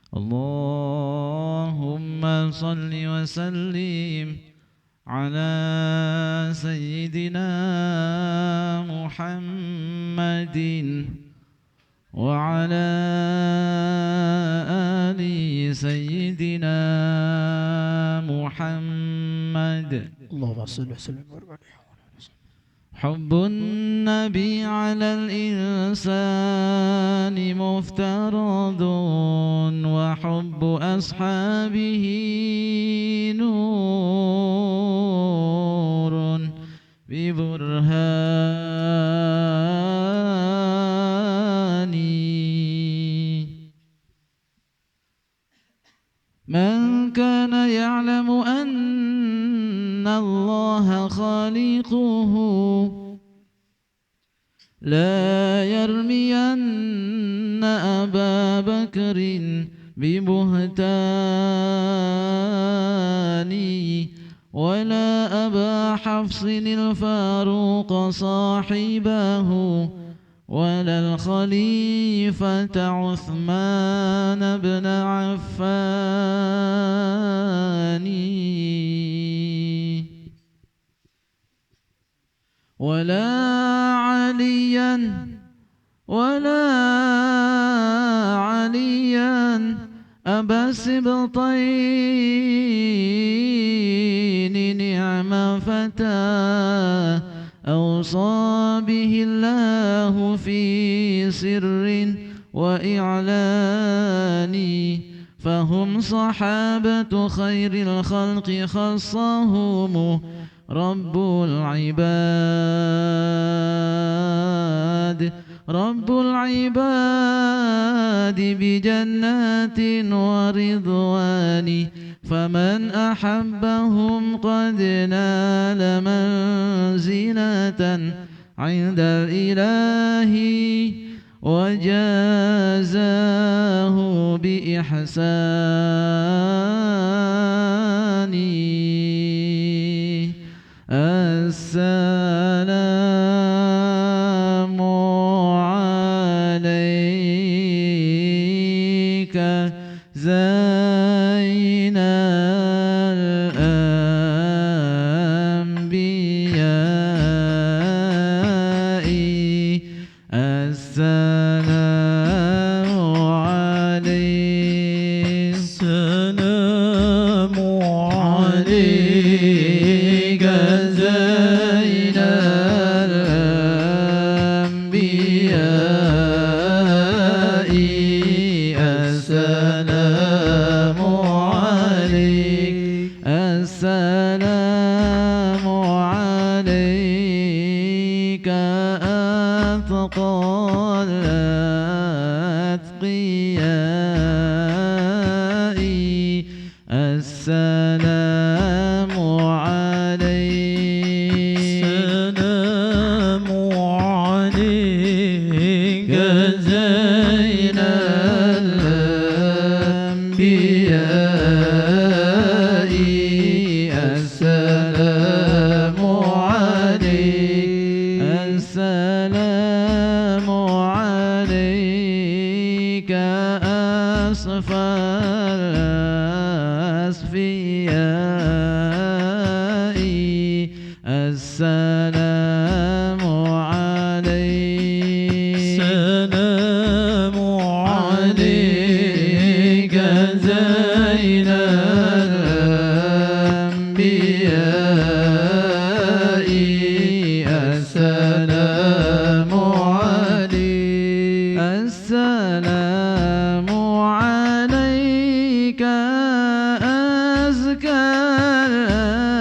اللهم صل وسلم على سيدنا محمد وعلى آل سيدنا محمد. اللهم صل وسلم وبارك. حب النبي على الإنسان مفترض وحب أصحابه نور ببرهان. من كان يعلم أن الله خالقه لا يرمين أبا بكر ببهتان ولا أبا حفص الفاروق صاحبه ولا الخليفة عثمان بن عفان ولا عليا أبا السبطين نعم فتى أوصى به الله في سر وإعلان فهم صحابة خير الخلق خصهم رب العباد بجنات ورضوان فمن أحبهم قد نال منزلة عند الإله وجازاه بإحسان. السلام عليك زين الأنبياء. السلام عليك. السلام عليك زين الأنبياء. السلام عليك. السلام عليك أتقى الأتقياء. السلام عليك. السلام عليك زين الأنبياء. السلام عليك. السلام عليك أصفى الأصفياء. السلام عليك. السلام عليك زين الأنبياء. السلام عليك. السلام عليك أزكى الأزكياء.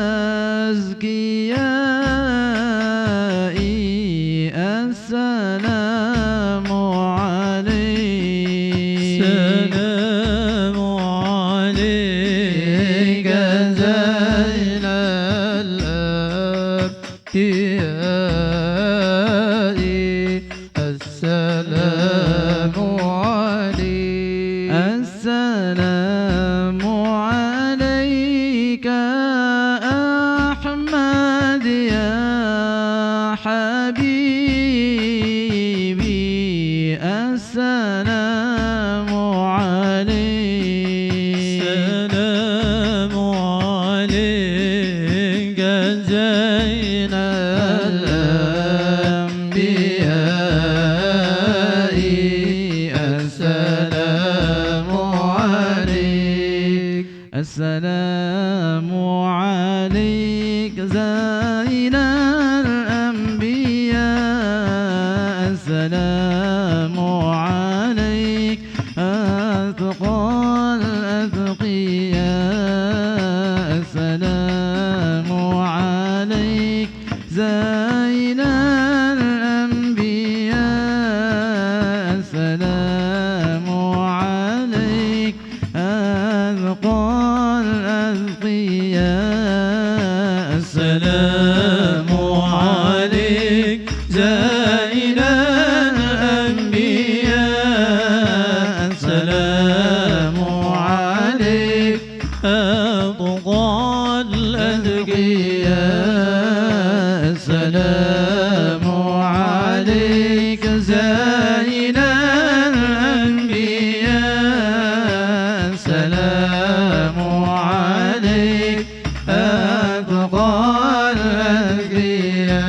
السلام عليك. السلام عليك زين الأنبياء. السلام عليك. السلام عليك أحمد يا حبيبي. السلام عليك. السلام عليك زين الأنبياء السلام عليك أتقى الأتقياء السلام عليك زين الأنبياء السلام عليك أتقى الأتقياء السلام عليك زين الأنبياء السلام عليك أتقى الأتقياء السلام عليك زين الأنبياء السلام عليك أتقى الأتقياء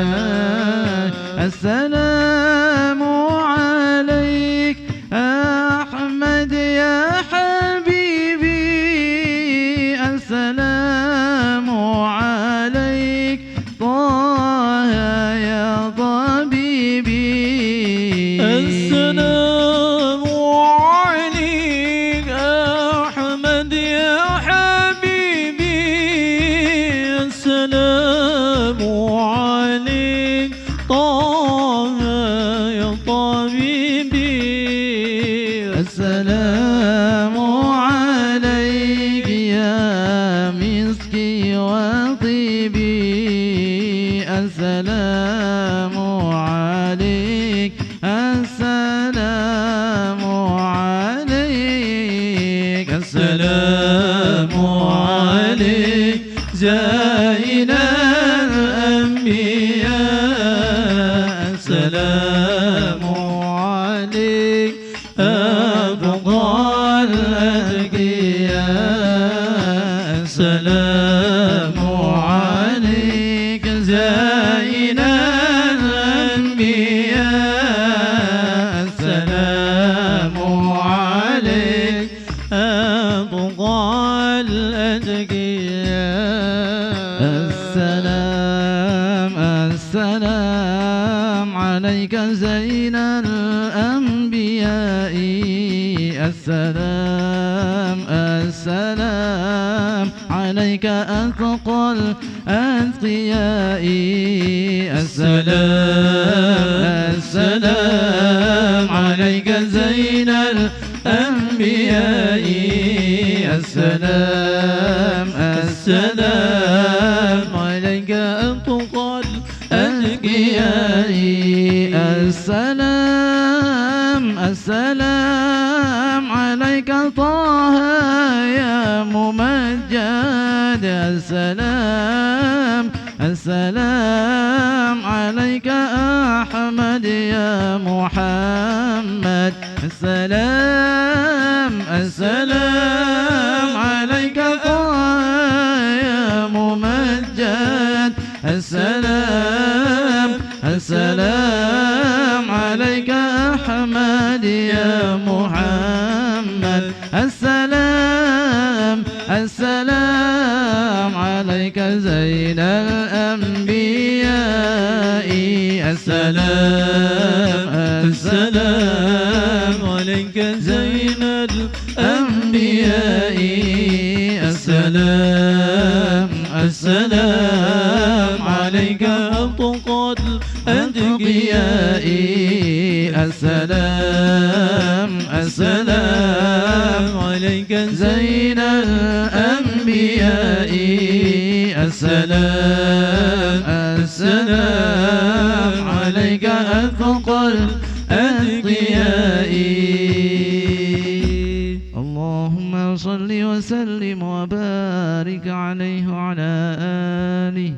السلام عليك أحمد يا حبيبي السلام عليك طه يا طبيبي السلام عليك أحمد يا حبيبي السلام عليك طه يا طبيبي السلام عليك يا مسكي وطيبي السلام عليك السلام عليك السلام عليك زين الأنبياء السلام عليك أتقى الأتقياء السلام عليك زين الأنبياء السلام عليك أتقى الأتقياء السلام عليك زين الأنبياء السلام عليك أتقى الأتقياء السلام عليك زين الأنبياء السلام عليك أتقى الأتقياء السلام عليك طه يا ممجد السلام عليك أحمد يا محمد السلام عليك طه يا ممجد السلام عليك أحمد يا محمد السلام عليك زين الأنبياء السلام عليك زين الأنبياء السلام عليك أتقى الأتقياء السلام عليك زين الأنبياء السلام عليك أتقى الأتقياء اللهم صل وسلم وبارك عليه وعلى آله.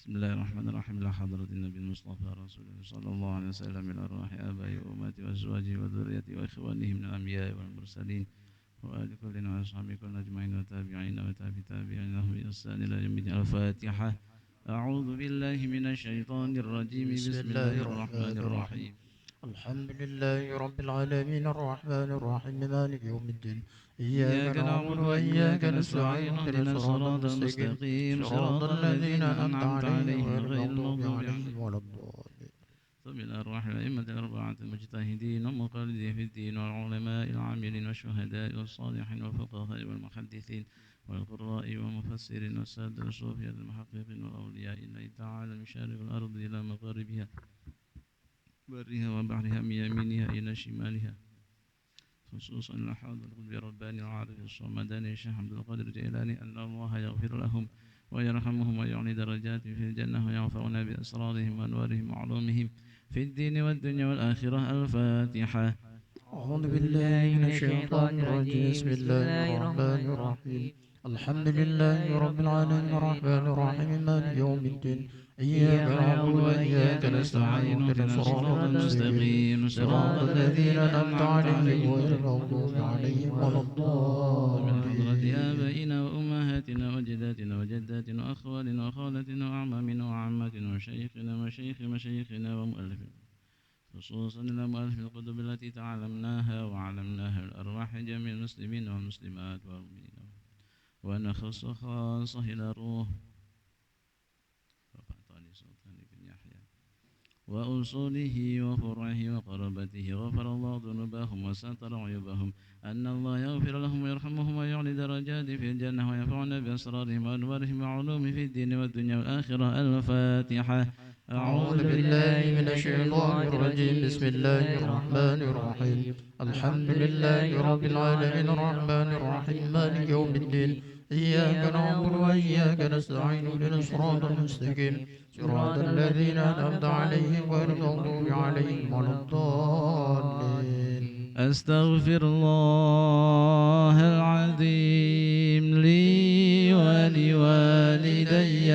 بسم الله الرحمن الرحيم. إلى حضرة النبي المصطفى رسول الله صلى الله عليه وسلم، إلى أرواح آبائي وأمهاتي وأزواجي وذريتي وإخوانه من الأنبياء والمرسلين وآل كل وأصحابه كل أجمعين وتابعين وتابعين لهم بإحسان إلى يوم الدين. الفاتحة. أعوذ بالله من الشيطان الرجيم. بسم الله الرحمن الرحيم. الحمد لله رب العالمين الرحمن الرحيم مالك يوم الدين. إياك نعبد وإياك نستعين اهدنا الصراط المستقيم صراط الذين أنعمت عليهم غير المغضوب عليهم ولا الضالين. من أرواح الأئمة الأربعة المجتهدين ومقلدين في الدين والعلماء العاملين والشهداء والصالحين والفقهاء والمحدثين والقراء والمفسرين والسادة الصوفية المحققين والأولياء الله تعالى من شارق الأرض إلى مغاربها برها وبحرها من يمينها إلى شمالها، خصوصا لحاضر القلب رباني العارف الصمداني الشيخ عبد القادر الجيلاني أن الله يغفر لهم ويرحمهم ويعلي درجاتهم في الجنة وينفعنا بأسرارهم وأنوارهم وعلومهم في الدين والدنيا والآخرة. الفاتحة. أعوذ بالله من الشيطان الرجيم. بسم الله الرحمن الرحيم. الحمد لله رب العالمين الرحمن الرحيم مالك يوم الدين. إياك نعبد وإياك نستعين اهدنا الصراط المستقيم صراط الذين أنعمت عليهم غير المغضوب عليهم ولا الضالين. من حضرة آبائنا وأمهاتنا وجداتنا وجداتنا وأخوالنا وخالتنا وأعمامنا وعماتنا وشيخنا وشيخ مشايخنا ومؤلفين، خصوصا إلى مؤلف الكتب التي تعلمناها وعلمناها الأرواح جميع المسلمين والمسلمات والمؤمنين، ونخص خاصة إلى روح وأصوله وفرعه وقربته. غفر الله ذنوبهم وستر عيوبهم. أن الله يغفر لهم ويرحمهم ويعلي درجاتهم في الجنة وينفعنا بأسرارهم وأنوارهم وعلومهم في الدين والدنيا والآخرة. الفاتحة. أعوذ بالله من الشيطان الرجيم. بسم الله الرحمن الرحيم. الحمد لله رب العالمين الرحمن الرحيم مالك يوم الدين. إياك نعبد وإياك نستعين اهدنا الصراط المستقيم صراط الذين أنعمت عليهم غير المغضوب عليهم ولا الضالين. أستغفر الله العظيم لي ولوالدي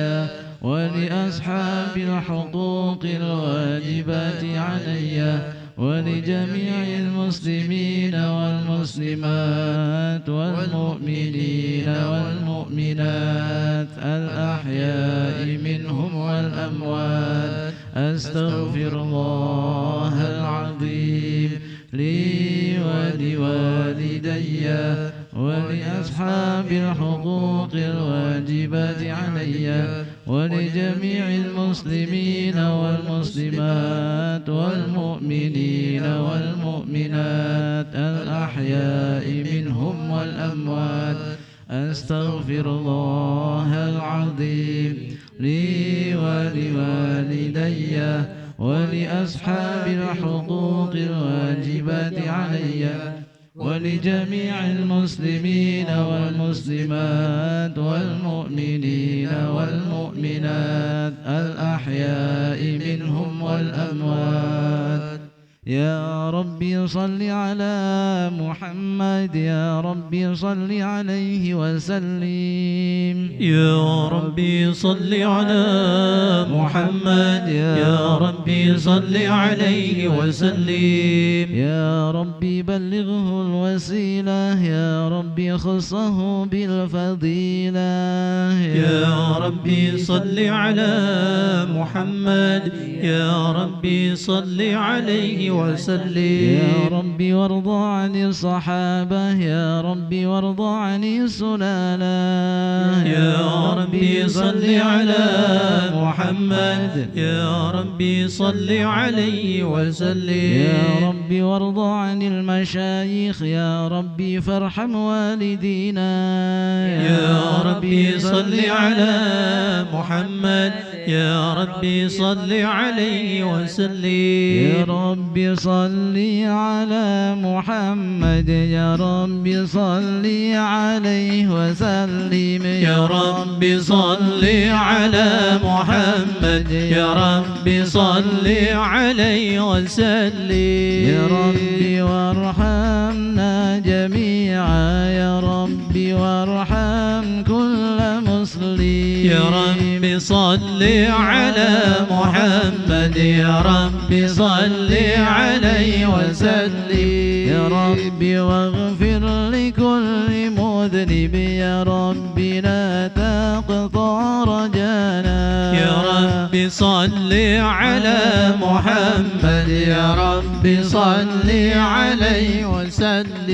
ولأصحاب الحقوق الواجبات علي ولجميع المسلمين والمسلمات والمؤمنين والمؤمنات الأحياء منهم والأموات. أستغفر الله العظيم لي ولوالدي ولأصحاب الحقوق الواجبات علي ولجميع المسلمين والمسلمات والمؤمنين والمؤمنات الأحياء منهم والأموات. أستغفر الله العظيم لي ولوالدي ولأصحاب الحقوق الواجبات علي ولجميع المسلمين والمسلمات والمؤمنين والمؤمنات الأحياء منهم والأموات. يا ربي صل على محمد. يا ربي صل عليه وسلم. يا ربي صل على محمد. يا ربي صل عليه وسلم. يا ربي بلغه الوسيلة. يا ربي خصه بالفضيلة. يا ربي صل على محمد. يا ربي صل عليه وسلم. يا ربي وارض عن الصحابة. يا ربي وارض عن السلالة. يا ربي صل على محمد. يا ربي صل عليه وسلم. يا ربي وارض عن المشايخ. يا ربي فارحم والدينا. يا ربي صل على محمد. يا ربي صل عليه وسلم. يا ربي صل على محمد. يا ربي صل عليه وسلم. يا ربي صل على محمد. يا ربي صل عليه وسلم. يا ربي وارحمنا جميعا. يا ربي وارحم كل مسلم وسلم يا رب صل على محمد يا رب صل عليه وسلم يا رب واغفر لكل مذنب يا رب لا تقطع رجانا يا رب صل على محمد يا رب صل عليه وسلم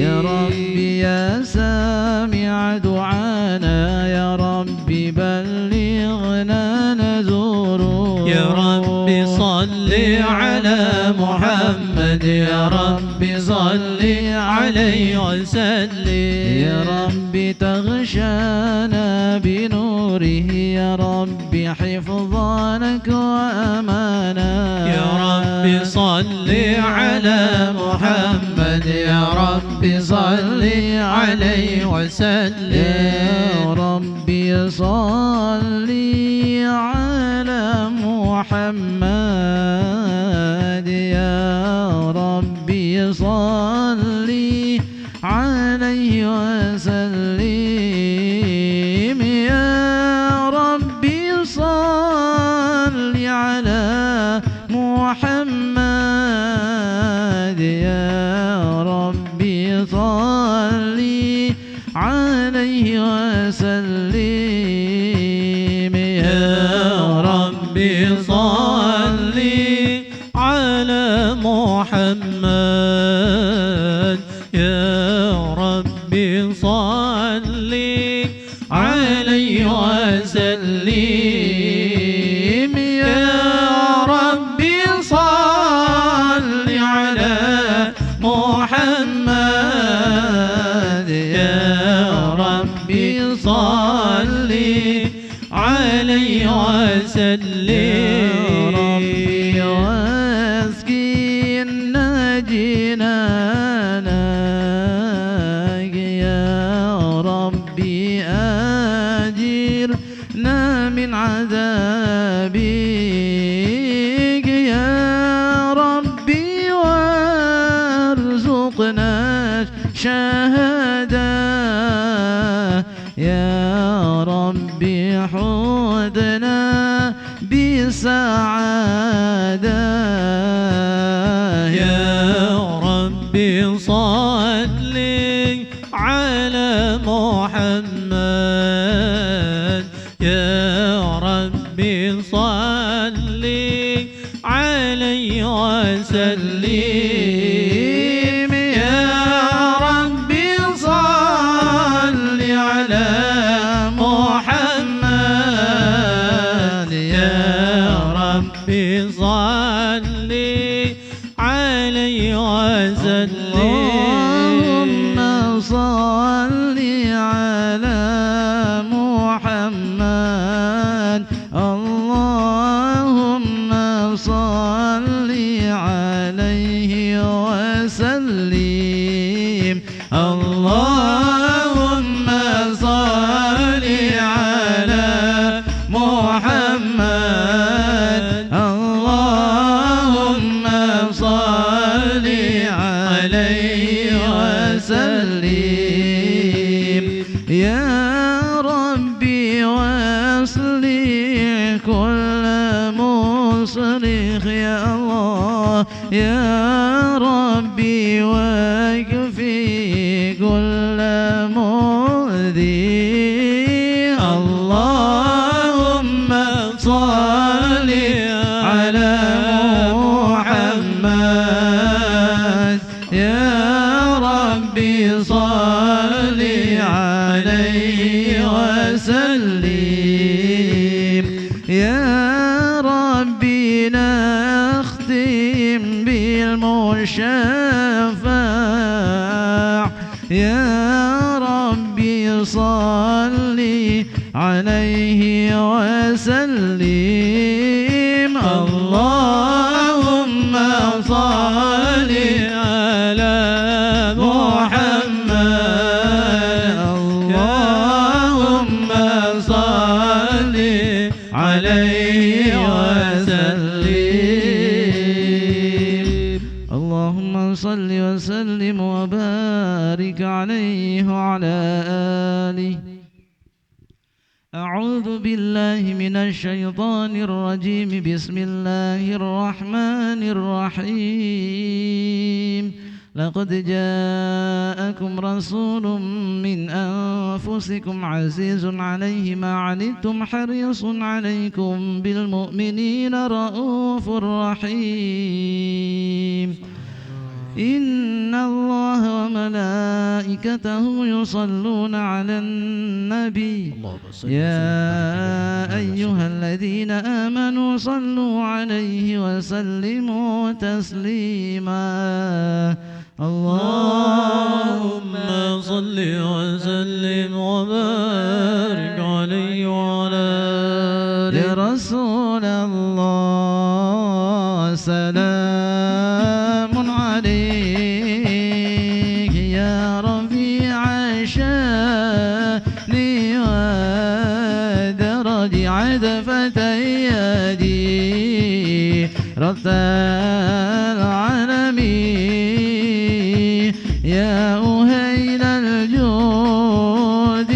يا رب يا سامع دعانا يا رب بلغنا نزوره يا رب صل على محمد يا رب صل عليه وسلم يا رب تغشانا بنوره يا رب حفظانك وأمانا يا رب صل على محمد يا رب صل عليه وسلم يا رب صل على محمد يا رب صل عليه وسلم يا رب صل على محمد يا رب صل عليه وسلم يا رب صل على محمد يا رب صل عليه وسلم يا رب صل على محمد يا رب صل عليه وسلم ربي واسكننا جنانا يا ربي أجرنا من عذابك يا ربي وارزقنا شهادة يا ربي حودنا بسعادة يا ربي صل على محمد يا ربي صل عليه وسلم يا ربي صل على محمد يا ربي صل عليه وسلم اللهم صل على محمد اللهم صل عليه وسلم اللهم صل على محمد اللهم صل عليه وسلم يا ربي واصلح كل مصرخ يا الله يا ربي واكفي كل مؤذي اللهم صل على محمد يا ربي صل عليه وسلم يا ربي نختم بالمشفع يا ربي صل عليه وسلم اللهم صل على محمد اللهم صل عليه وسلم اللهم صل وسلم وبارك عليه وعلى آله أعوذ بالله من الشيطان الرجيم. بسم الله الرحمن الرحيم. لقد جاءكم رسول من أنفسكم عزيز عليه ما عنتم حريص عليكم بالمؤمنين رؤوف رحيم. إن الله وملائكته يصلون على النبي يا أيها الذين آمنوا صلوا عليه وسلموا تسليما. اللهم صل وسلم وبارك عليه وعلى آله. يا رسول الله سلام عليك يا رفيع الشان ودرج عدفة يدي رد العالمين يا أهيل الجود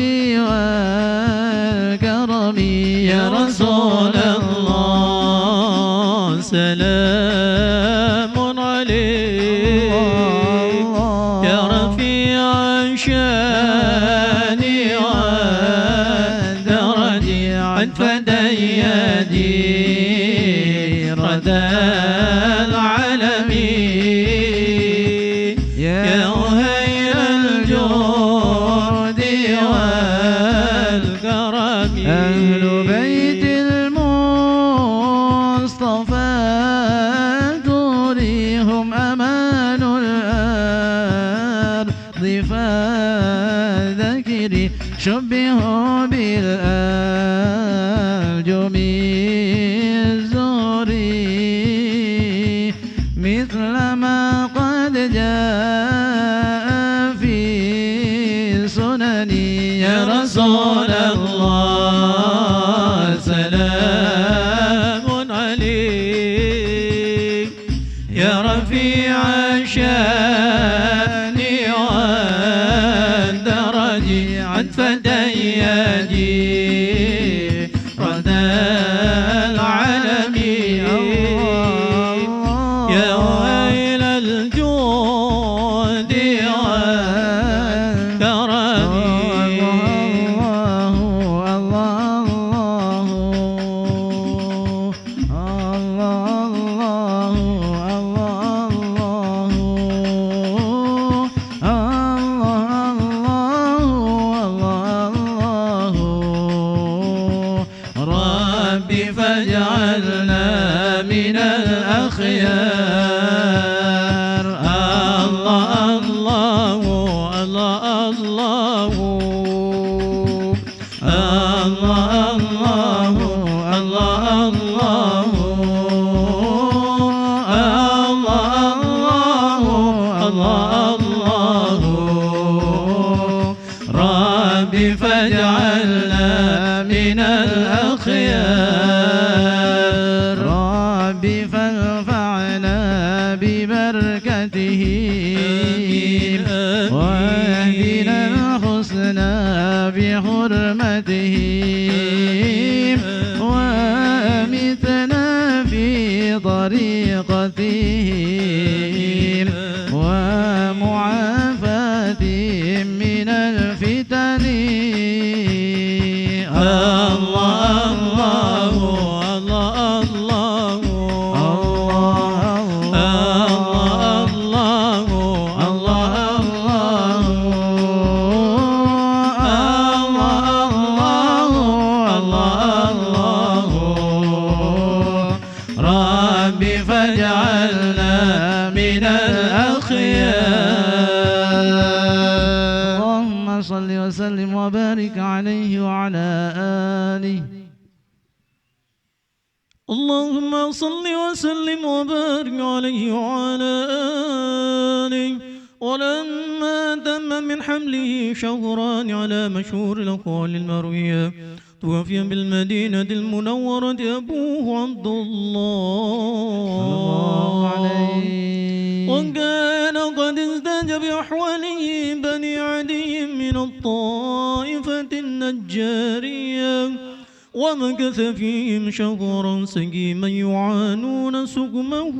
والكرم. يا رسول الله سلام عليك يا رفيع الشان والدرج عدفة يدي ردى العالمين يا أهيل الجود والكرم. أهل بيت المصطفى تريهم أمان الأرض فذكري شبهوا بالأنجم الزهري مثل ما قد جاء في سنن. يا رسول الله سلام عليك يا رفيع الشان والدرج عدفة يدي ردى العالمين يا ويل الجود والكرم. ربي فاجعلنا من الأخيار. الله الله الله الله الله الله الله الله الله ربي فاجعلنا من الأخيار. ربي فانفعنا ببركته واهدنا الحسنى بحرمته وامتنا في طريقته ومعافاة من الفتن. الله الله الله الله ربي فاجعلنا من الأخيار. اللهم صل وسلم وبارك عليه وعلى آله. اللهم صل وسلم وبارك عليه وعلى آله. ولما تم من حمله شهران على مشهور الأقوال المروية توفي بالمدينة المنورة أبوه عبد الله وكان قد ازداد بأحواله بني عدي من الطائفة النجارية ومكث فيهم شهرا سقيما يعانون سقمه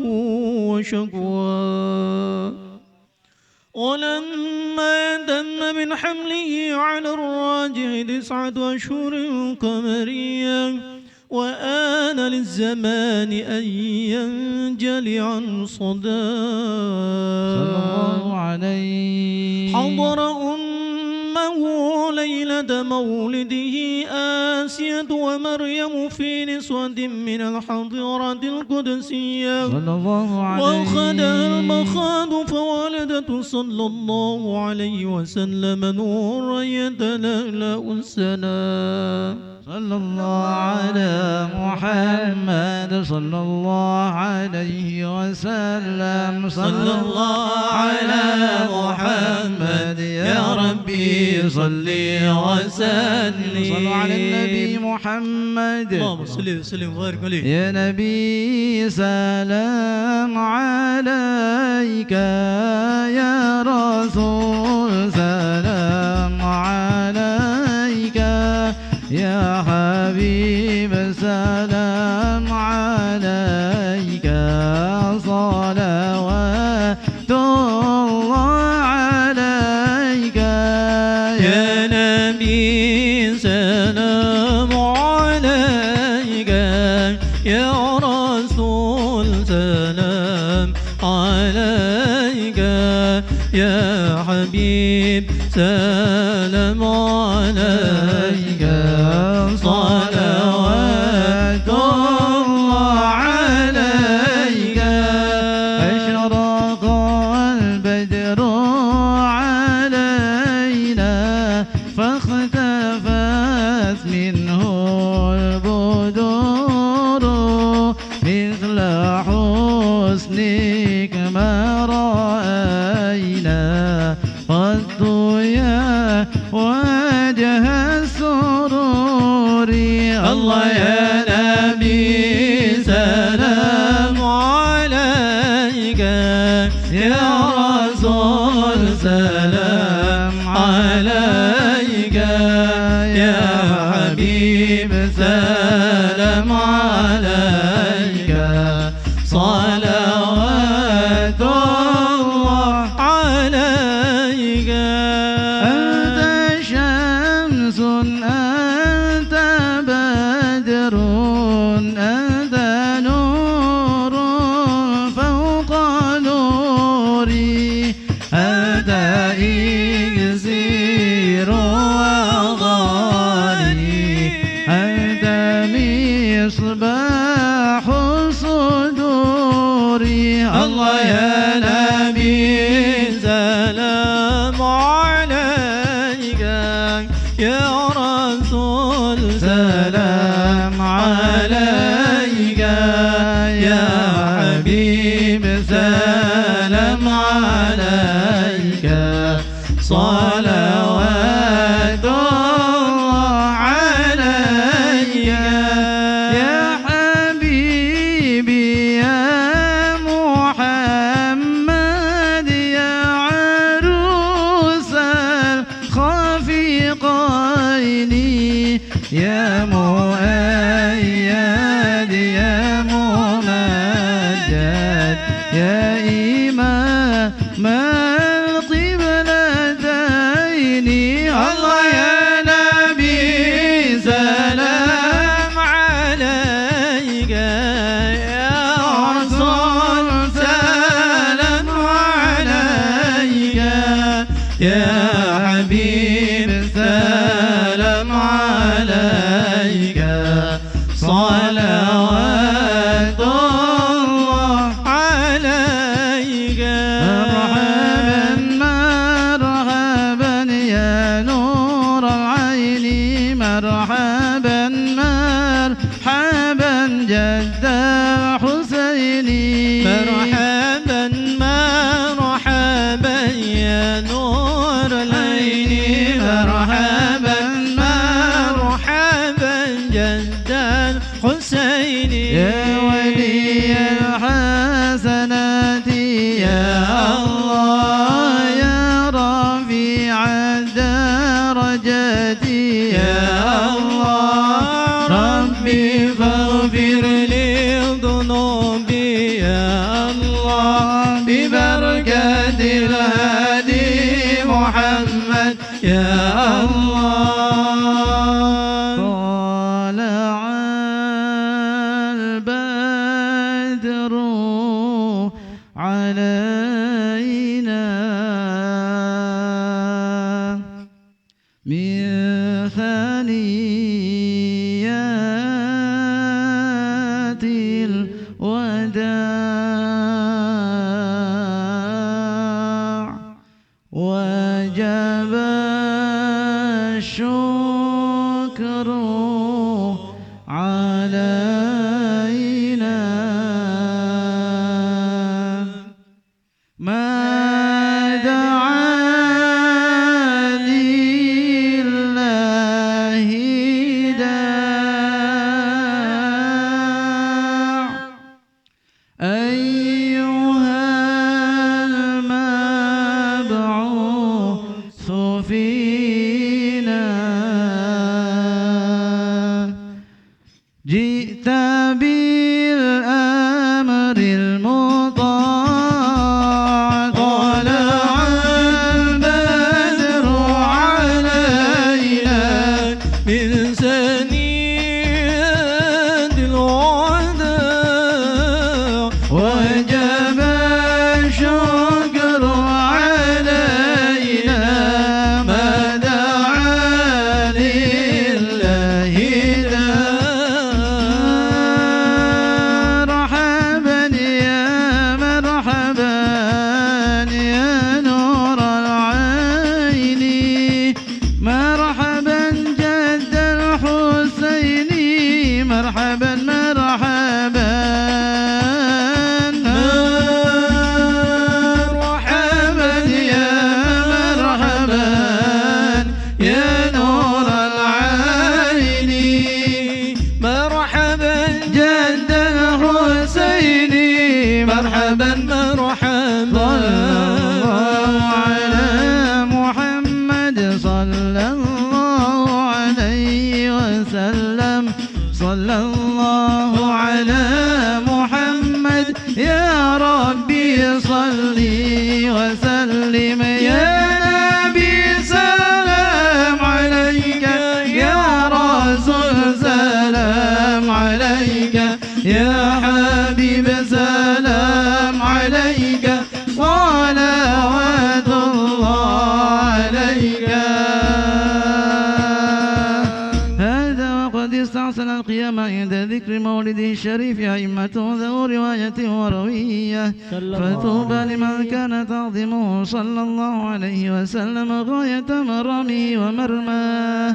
وشكواه. ولما تم من حمله على الراجح 9 أشهر قمرية وآن للزمان أن ينجلي عن صداه صلى الله عليه حضر أمه ليلة مولده آسية ومريم في نسوة من الحضرة القدسية صلى الله عليه وخدها المخاض فولدته صلى الله عليه وسلم نورا يتلألأ السلام. صلى الله على محمد صلى الله عليه وسلم صلى الله على محمد يا ربي صل وسلم. صلوا على النبي محمد اللهم صل وسلم وبارك عليه. يا نبي سلام عليك يا رسول سلام عليك يا حبيب سلام عليك صلوات الله عليك يا نبي سلام عليك يا رسول سلام عليك يا حبيب سلام عليك صلوات الله عليك. أشرق البدر علينا فاختفت منه البدور مثل حسنك ما رأينا قد يا وجه السرور. الله يا نبي سلام عليك يا رسول سلام عليك يا حبيب سلام عليك صلوات الله عليك. أنت شمس أنت بدر أنت نور فوق نوري أنت إكسير وغالي أنت مصباح صدوري. الله يا نبي سلام عليك يا رسول سلام عليك يا حبيب سلام عليك صلوات الله عليك. يا حبيبي يا محمد يا عروس الخفيقين يا مؤيد يا ممجد يا إمام القبلتين. الله يا نبي سلام عليك يا رسول سلام عليك يا حبيب سلام عليك صلوات الله عليك. مرحبا مرحبا يا نور العين مرحبا مرحبا جد حسيني مرحبا مرحبا يا نور العين مرحبا مرحبا جد الحسين يا ولي الحسنات يا الله يا رفيع الدرجات يا وثنيات الوداع وجب الشكر علينا ما دعا لله داع أيها المبعوث فينا جئت بالأمر المطاع طلع البدر علينا من ثنيات الوداع وجب الشكر علينا ما دعا لله مرحبا يا مرحبا يا نور العين مرحبا جد الحسين مرحبا مرحبا مرحبا يا مرحبا يا نور العين مرحبا جد الحسين مرحبا مرحبا على محمد صلى الله عليه وسلم صلى الله على محمد يا ربي صلي وسلم يا نبي سلام عليك يا رسول سلام عليك يا حبيب سلام عليك صلوات الله عليك هذا وقد استحسن القيام عند ذكر مولده الشريف أئمة ذو رواية وروية فطوبى لمن كان تعظيمه صلى الله عليه وسلم غاية مرامه ومرماه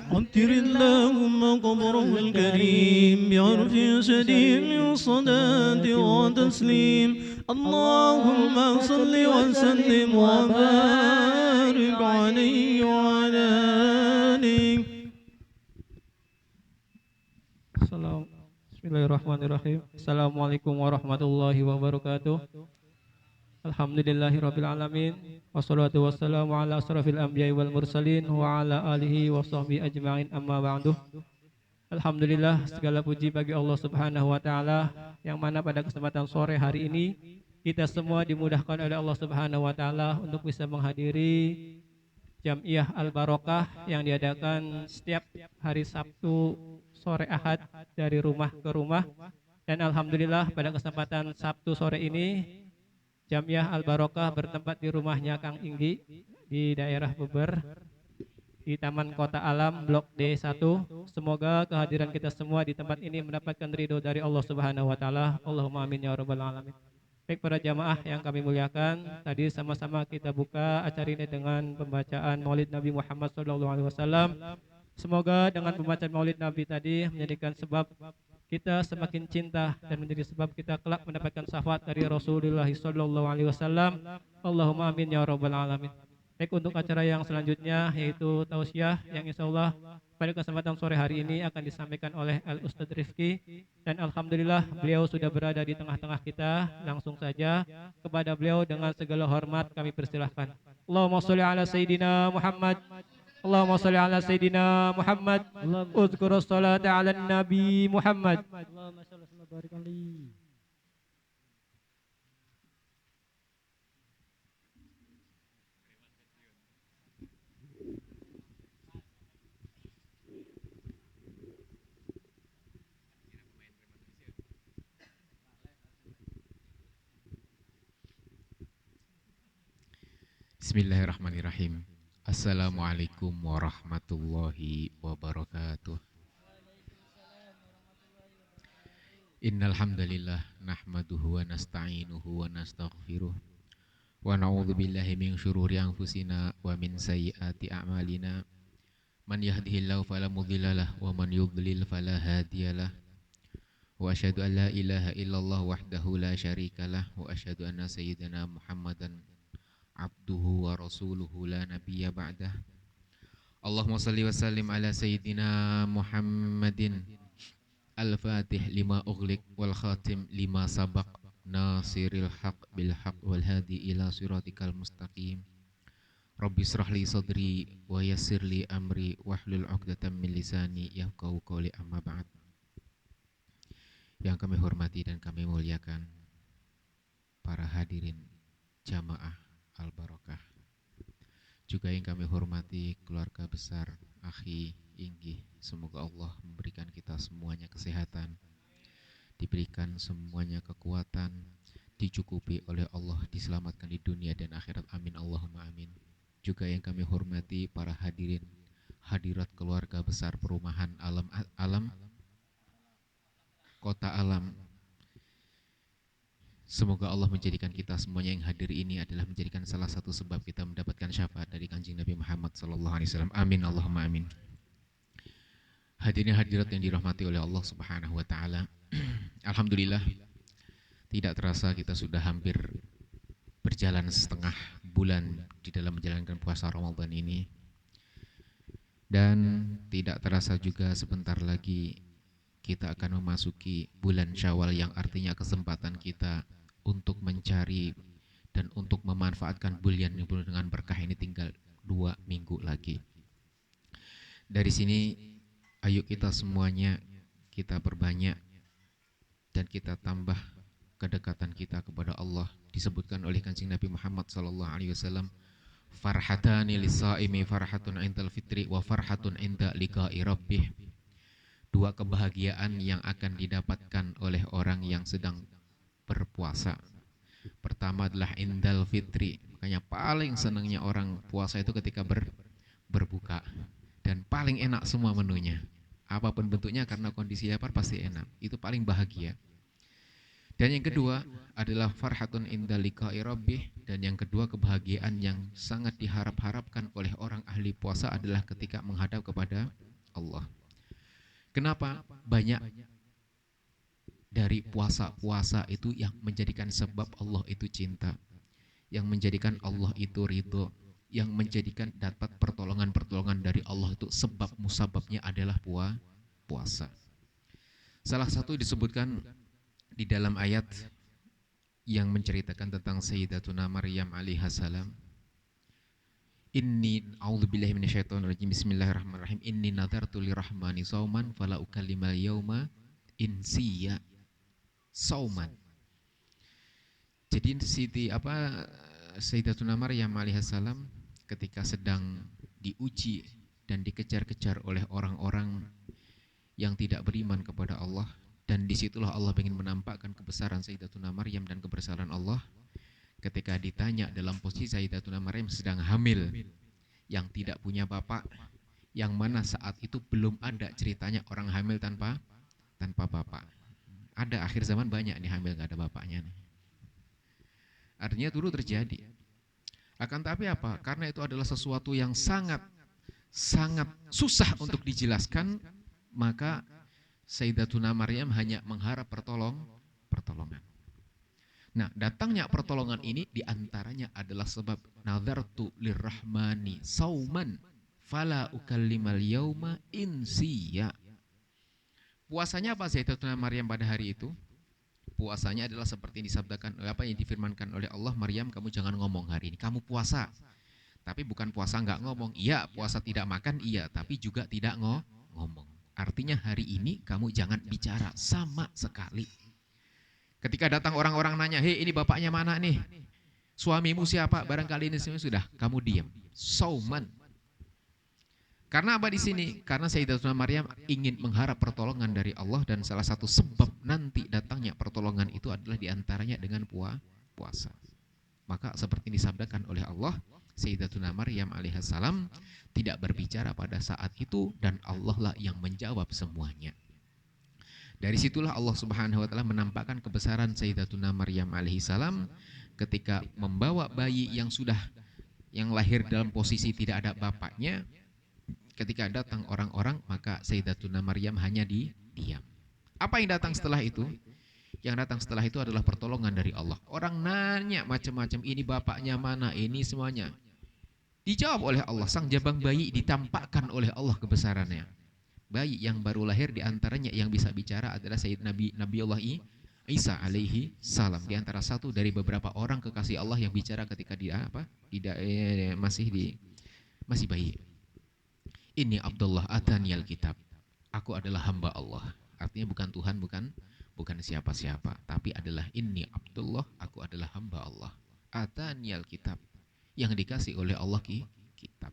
عطر اللهم قبره الكريم بعرف شديد من صلاة وتسليم اللهم صل وسلم وبارك عليه وعلى آله. Bismillahirrahmanirrahim. Assalamualaikum warahmatullahi wabarakatuh. Alhamdulillahirabbil alamin. Wassalatu wassalamu ala asrafil anbiya'i wal mursalin wa ala alihi wa sahbihi ajma'in amma ba'du. Alhamdulillah, segala puji bagi Allah Subhanahu wa taala yang mana pada kesempatan sore hari ini kita semua dimudahkan oleh Allah Subhanahu wa taala untuk bisa menghadiri Jam'iyah Al-Barokah yang diadakan setiap hari Sabtu sore Ahad dari rumah ke rumah. Dan alhamdulillah pada kesempatan Sabtu sore ini Jam'iyah Al-Barokah bertempat di rumahnya Kang Inggi di daerah Beber di Taman Kota Alam Blok D1. Semoga kehadiran kita semua di tempat ini mendapatkan ridho dari Allah Subhanahu wa taala. Allahumma amin ya rabbal alamin. Baik para jamaah yang kami muliakan, tadi sama-sama kita buka acara ini dengan pembacaan Maulid Nabi Muhammad SAW. Semoga dengan pembacaan Maulid Nabi tadi menjadikan sebab kita semakin cinta dan menjadi sebab kita kelak mendapatkan syafaat dari Rasulullah SAW. Allahumma amin ya rabbal alamin. Baik, untuk acara yang selanjutnya yaitu tausiah yang insyaallah pada kesempatan sore hari ini akan disampaikan oleh Al Ustadz Rifki, dan alhamdulillah beliau sudah berada di tengah-tengah kita. Langsung saja kepada beliau dengan segala hormat kami persilahkan. Allahumma sholli ala sayyidina Muhammad. Allahumma sholli ala sayyidina Muhammad. Uzkurus salata ala nabi Muhammad. Allahumma sholli wa barik alaihi. Bismillahirrahmanirrahim. Assalamualaikum warahmatullahi wabarakatuh. Innal hamdalillah nahmaduhu wa nasta'inuhu wa nastaghfiruh wa na'udzu billahi min syururi anfusina wa min sayyiati a'malina. Man yahdihillahu fala mudhillalah wa man yudlil fala hadiyalah. Wa asyhadu an la ilaha illallah wahdahu la syarikalah wa asyhadu anna sayyidana Muhammadan abduhu wa rasuluhu la nabiyya ba'dah. Allahumma salli wa sallim ala sayyidina Muhammadin al-fatih lima ughliq wal khatim lima sabaq nasiril haq bil haq wal hadi ila siratikal mustaqim. Rabbi israh li sadri wa yassir li amri wahlul 'uqdatam min lisani yafqahu qawli, amma ba'd. Yang kami hormati dan kami muliakan para hadirin jamaah Al-Barakah, juga yang kami hormati keluarga besar Akhi Inggih, semoga Allah memberikan kita semuanya kesehatan, diberikan semuanya kekuatan, dicukupi oleh Allah, diselamatkan di dunia dan akhirat, amin Allahumma amin. Juga yang kami hormati para hadirin hadirat keluarga besar perumahan Alam Kota Alam, semoga Allah menjadikan kita semuanya yang hadir ini adalah menjadikan salah satu sebab kita mendapatkan syafaat dari Kanjeng Nabi Muhammad SAW. Amin Allahumma amin. Hadirin hadirat yang dirahmati oleh Allah Subhanahu wa taala. Alhamdulillah, tidak terasa kita sudah hampir berjalan setengah bulan di dalam menjalankan puasa Ramadan ini. Dan tidak terasa juga sebentar lagi kita akan memasuki bulan Syawal, yang artinya kesempatan kita untuk mencari dan untuk memanfaatkan bulan yang penuh dengan berkah ini tinggal 2 minggu lagi. Dari sini ayo kita semuanya kita perbanyak dan kita tambah kedekatan kita kepada Allah. Disebutkan oleh Kanjeng Nabi Muhammad SAW, farhatani lis-shaimi farhatun indal fitri wa farhatun inda liqa'i rabbih. 2 kebahagiaan yang akan didapatkan oleh orang yang sedang berpuasa. Pertama adalah indal fitri, makanya paling senangnya orang puasa itu ketika berbuka, dan paling enak semua menunya, apapun bentuknya, karena kondisi lapar pasti enak, itu paling bahagia. Dan yang kedua adalah farhatun inda liqa'i rabbih, dan yang kedua kebahagiaan yang sangat diharap-harapkan oleh orang ahli puasa adalah ketika menghadap kepada Allah. Kenapa? Banyak dari puasa-puasa itu yang menjadikan sebab Allah itu cinta, yang menjadikan Allah itu ridho, yang menjadikan dapat pertolongan-pertolongan dari Allah itu sebab musababnya adalah puasa. Salah satu disebutkan di dalam ayat yang menceritakan tentang Sayyidatuna Maryam alaihissalam. Inni a'udzubillahi minasyaitonirrajim. Bismillahirrahmanirrahim. Inni nadartu lirahmani sauman fala ukallimal yauma insiya. Sauman. Jadi Sayyidatuna Maryam alaihissalam ketika sedang diuji dan dikejar-kejar oleh orang-orang yang tidak beriman kepada Allah, dan disitulah Allah ingin menampakkan kebesaran Sayyidatuna Maryam dan kebesaran Allah. Ketika ditanya dalam posisi Sayyidatuna Maryam sedang hamil, yang tidak punya bapak, yang mana saat itu belum ada ceritanya orang hamil tanpa bapak. Ada akhir zaman banyak nih hamil gak ada bapaknya nih. Artinya dulu terjadi. Akan tapi apa? Karena itu adalah sesuatu yang sangat susah untuk dijelaskan, maka Sayyidatuna Maryam hanya mengharap pertolongan. Nah, datangnya pertolongan ini diantaranya adalah sebab nadartu lirrahmani sauman fala ukallimal yauma insiya. Puasanya apa Sayyidatuna Maryam pada hari itu? Puasanya adalah seperti yang disabdakan, apa yang difirmankan oleh Allah, Maryam kamu jangan ngomong hari ini, kamu puasa. Tapi bukan puasa enggak ngomong, iya puasa tidak makan, iya, tapi juga tidak ngomong. Artinya hari ini kamu jangan bicara sama sekali. Ketika datang orang-orang nanya, hei ini bapaknya mana nih? Suamimu siapa? Barangkali ini semua sudah, kamu diam. Sauman. Karena apa di sini? Karena Sayyidatuna Maryam ingin mengharap pertolongan dari Allah, dan salah satu sebab nanti datangnya pertolongan itu adalah diantaranya dengan puasa. Maka seperti disabdakan oleh Allah, Sayyidatuna Maryam alaihissalam tidak berbicara pada saat itu dan Allah lah yang menjawab semuanya. Dari situlah Allah Subhanahu wa taala menampakkan kebesaran Sayyidatuna Maryam alaihissalam ketika membawa bayi yang lahir dalam posisi tidak ada bapaknya. Ketika datang orang-orang, maka Sayyidatuna Maryam hanya diam. Apa yang datang setelah itu? Yang datang setelah itu adalah pertolongan dari Allah. Orang nanya macam-macam, ini bapaknya mana, ini semuanya. Dijawab oleh Allah. Sang jabang bayi ditampakkan oleh Allah kebesarannya. Bayi yang baru lahir diantaranya yang bisa bicara adalah Sayyid Nabiullah Isa alaihi salam. Di antara satu dari beberapa orang kekasih Allah yang bicara ketika dia masih bayi. Ini Abdullah ataniyal kitab. Aku adalah hamba Allah. Artinya bukan Tuhan, bukan siapa-siapa, tapi adalah ini Abdullah, aku adalah hamba Allah. Ataniyal kitab, yang dikasih oleh Allah kitab.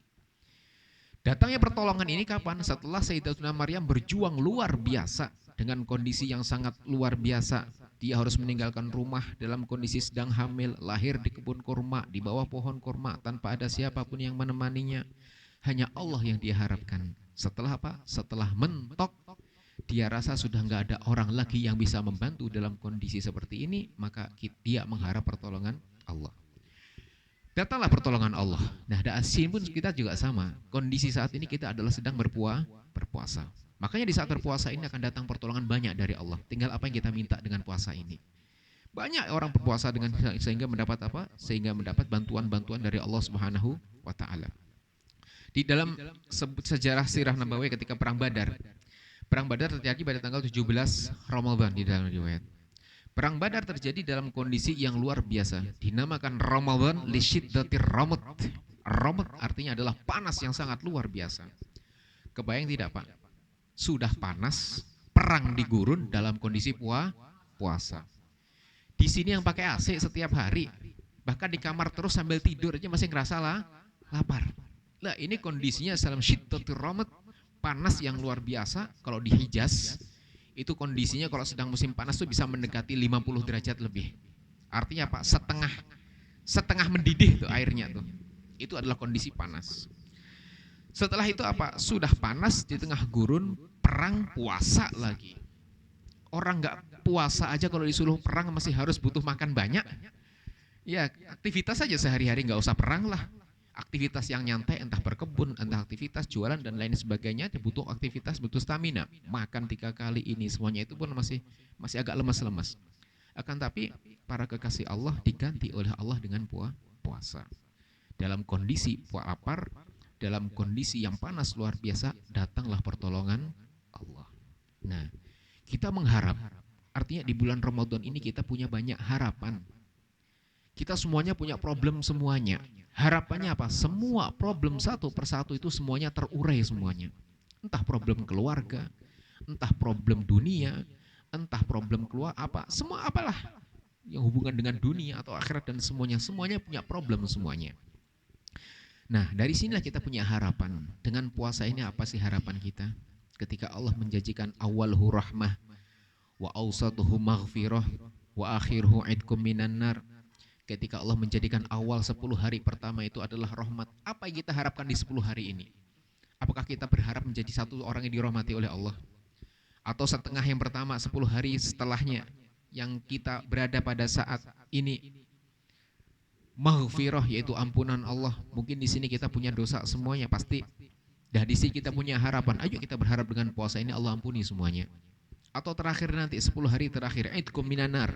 Datangnya pertolongan ini kapan? Setelah Sayyidatuna Maryam berjuang luar biasa dengan kondisi yang sangat luar biasa. Dia harus meninggalkan rumah dalam kondisi sedang hamil, lahir di kebun kurma, di bawah pohon kurma tanpa ada siapapun yang menemaninya. Hanya Allah yang dia harapkan. Setelah apa? Setelah mentok, dia rasa sudah nggak ada orang lagi yang bisa membantu dalam kondisi seperti ini, maka dia mengharap pertolongan Allah. Datanglah pertolongan Allah. Nah, sini pun kita juga sama. Kondisi saat ini kita adalah sedang berpuasa. Makanya di saat berpuasa ini akan datang pertolongan banyak dari Allah. Tinggal apa yang kita minta dengan puasa ini. Banyak orang berpuasa sehingga mendapat apa? Sehingga mendapat bantuan-bantuan dari Allah Subhanahu wa taala. Di dalam sejarah sirah Nabawi ketika perang Badar. Perang Badar terjadi pada tanggal 17 Ramadan di dalam riwayat. Perang Badar terjadi dalam kondisi yang luar biasa. Dinamakan Ramadan li syiddatir ramad. Ramad artinya adalah panas yang sangat luar biasa. Kebayang tidak, Pak? Sudah panas, perang di gurun dalam kondisi puasa. Di sini yang pakai AC setiap hari, bahkan di kamar terus sambil tidur aja masih ngerasa lapar. Nah, ini kondisinya dalam syiddatir ramad, panas yang luar biasa. Kalau di Hijaz itu kondisinya kalau sedang musim panas tuh bisa mendekati 50 derajat lebih. Artinya apa? Setengah mendidih tuh airnya tuh. Itu adalah kondisi panas. Setelah itu apa? Sudah panas di tengah gurun, perang, puasa lagi. Orang nggak puasa aja kalau disuruh perang masih harus butuh makan banyak. Ya aktivitas saja sehari-hari, nggak usah perang lah. Aktivitas yang nyantai, entah berkebun, entah aktivitas jualan dan lain sebagainya, butuh aktivitas, butuh stamina. Makan 3 kali ini semuanya itu pun masih agak lemas-lemas. Akan tapi para kekasih Allah diganti oleh Allah dengan puasa. Dalam kondisi lapar, dalam kondisi yang panas luar biasa, datanglah pertolongan Allah. Nah, kita mengharap, artinya di bulan Ramadan ini kita punya banyak harapan. Kita semuanya punya problem semuanya. Harapannya apa? Semua problem satu persatu itu semuanya terurai semuanya. Entah problem keluarga, entah problem dunia, entah problem keluar apa, semua apalah yang hubungan dengan dunia atau akhirat dan semuanya punya problem semuanya. Nah, dari sinilah kita punya harapan. Dengan puasa ini apa sih harapan kita? Ketika Allah menjanjikan awalhu rahmah wa awsatuhu maghfirah wa akhiruhu idkum minan nar. Ketika Allah menjadikan awal 10 hari pertama itu adalah rahmat. Apa yang kita harapkan di 10 hari ini? Apakah kita berharap menjadi satu orang yang dirahmati oleh Allah? Atau setengah yang pertama 10 hari setelahnya yang kita berada pada saat ini maghfirah, yaitu ampunan Allah. Mungkin di sini kita punya dosa semuanya pasti. Dan di sini kita punya harapan. Ayo kita berharap dengan puasa ini Allah ampuni semuanya. Atau terakhir nanti 10 hari terakhir idkum minan nar.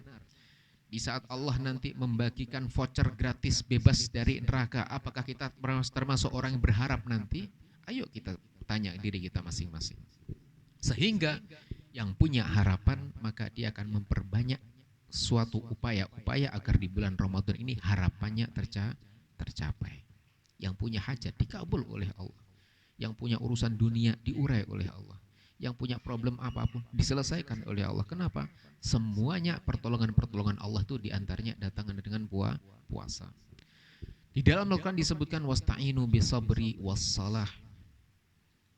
Di saat Allah nanti membagikan voucher gratis bebas dari neraka, apakah kita termasuk orang yang berharap nanti? Ayo kita tanya diri kita masing-masing. Sehingga yang punya harapan maka dia akan memperbanyak suatu upaya agar di bulan Ramadan ini harapannya tercapai. Yang punya hajat dikabul oleh Allah. Yang punya urusan dunia diurai oleh Allah. Yang punya problem apapun diselesaikan oleh Allah. Kenapa? Semuanya pertolongan Allah itu diantaranya datang dengan puasa. Di dalam Al-Quran disebutkan wasta'inu bisabri wassalah.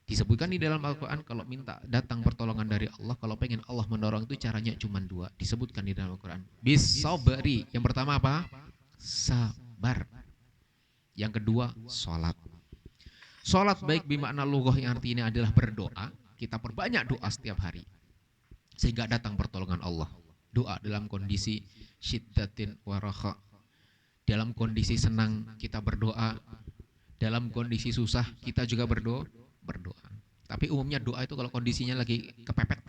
Disebutkan di dalam Al-Quran kalau minta datang pertolongan dari Allah, kalau pengen Allah mendorong itu caranya cuma 2. Disebutkan di dalam Al-Quran. Bisabri. Yang pertama apa? Sabar. Yang kedua, sholat. Sholat baik bimakna lughah yang artinya adalah berdoa. Kita perbanyak doa setiap hari. Sehingga datang pertolongan Allah. Doa dalam kondisi syiddatin warakha. Dalam kondisi senang kita berdoa. Dalam kondisi susah kita juga berdoa. Tapi umumnya doa itu kalau kondisinya lagi kepepet.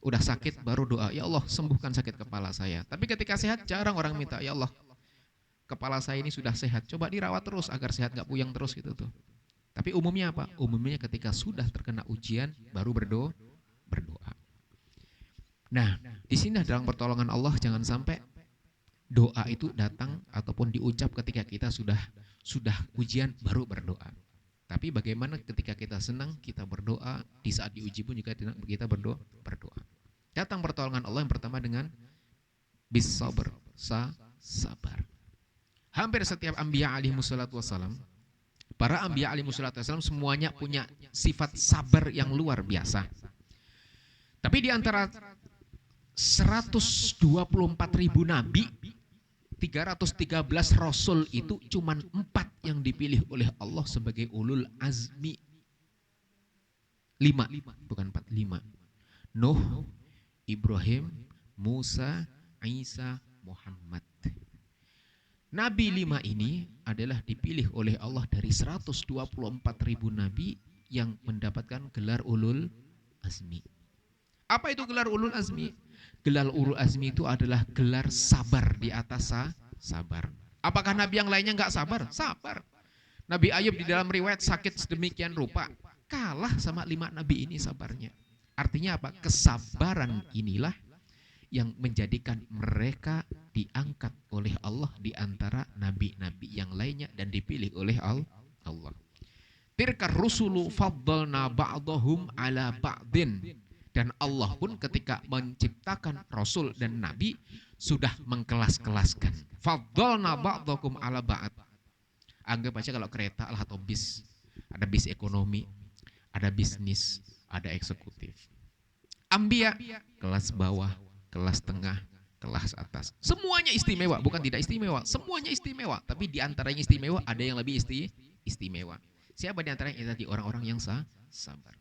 Udah sakit baru doa. Ya Allah sembuhkan sakit kepala saya. Tapi ketika sehat jarang orang minta. Ya Allah kepala saya ini sudah sehat. Coba dirawat terus agar sehat gak puyeng terus gitu tuh. Tapi umumnya apa? Umumnya ketika sudah terkena ujian baru berdoa. Nah, di sini dalam pertolongan Allah jangan sampai doa itu datang ataupun diucap ketika kita sudah ujian baru berdoa. Tapi bagaimana ketika kita senang kita berdoa, di saat diuji pun juga kita berdoa. Datang pertolongan Allah yang pertama dengan bis sabar, sabar. Hampir setiap anbiya alaihi wassalatu wassalam, para anbiya alaihi wassalatu wassalam semuanya punya sifat sabar yang luar biasa. Tapi di antara 124.000 nabi, 313 rasul itu cuman 4 yang dipilih oleh Allah sebagai ulul azmi. 5, bukan 4, 5. Nuh, Ibrahim, Musa, Isa, Muhammad. Nabi 5 ini adalah dipilih oleh Allah dari 124.000 nabi yang mendapatkan gelar ulul azmi. Apa itu gelar ulul azmi? Gelar ulul azmi itu adalah gelar sabar di atas sabar. Apakah nabi yang lainnya enggak sabar? Sabar. Nabi Ayub di dalam riwayat sakit sedemikian rupa, kalah sama 5 nabi ini sabarnya. Artinya apa? Kesabaran inilah yang menjadikan mereka diangkat oleh Allah di antara nabi-nabi yang lainnya dan dipilih oleh Allah. Tilkar rusulu faddalna ba'dahum ala ba'din. Dan Allah pun ketika menciptakan rasul dan nabi sudah mengkelas-kelaskan. Faddalna ba'dakum ala ba'd. Anggap aja kalau kereta lah atau bis. Ada bis ekonomi, ada bisnis, ada eksekutif. Anbiya kelas bawah, kelas tengah, kelas atas. Semuanya istimewa, bukan tidak istimewa. Semuanya istimewa, tapi di antara yang istimewa ada yang lebih istimewa. Siapa di antara yang tadi? Orang-orang yang sabar.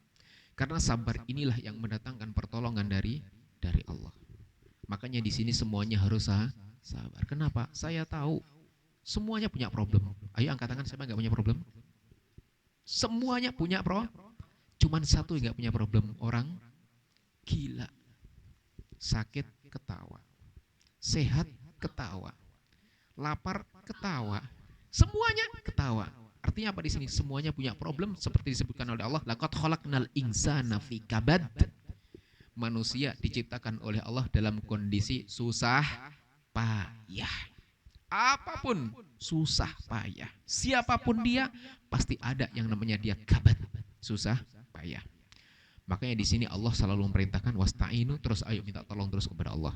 Karena sabar inilah yang mendatangkan pertolongan dari Allah. Makanya di sini semuanya harus sabar. Kenapa? Saya tahu semuanya punya problem. Ayo angkat tangan, siapa nggak punya problem? Semuanya punya cuman satu yang nggak punya problem, orang gila. Sakit ketawa, sehat ketawa, lapar ketawa, semuanya ketawa. Artinya apa di sini? Semuanya punya problem seperti disebutkan oleh Allah. Laqad khalaqnal insana fi kabad. Manusia diciptakan oleh Allah dalam kondisi susah payah. Apapun susah payah. Siapapun dia pasti ada yang namanya dia kabad, susah payah. Makanya di sini Allah selalu memerintahkan wasta'inu, terus ayo minta tolong terus kepada Allah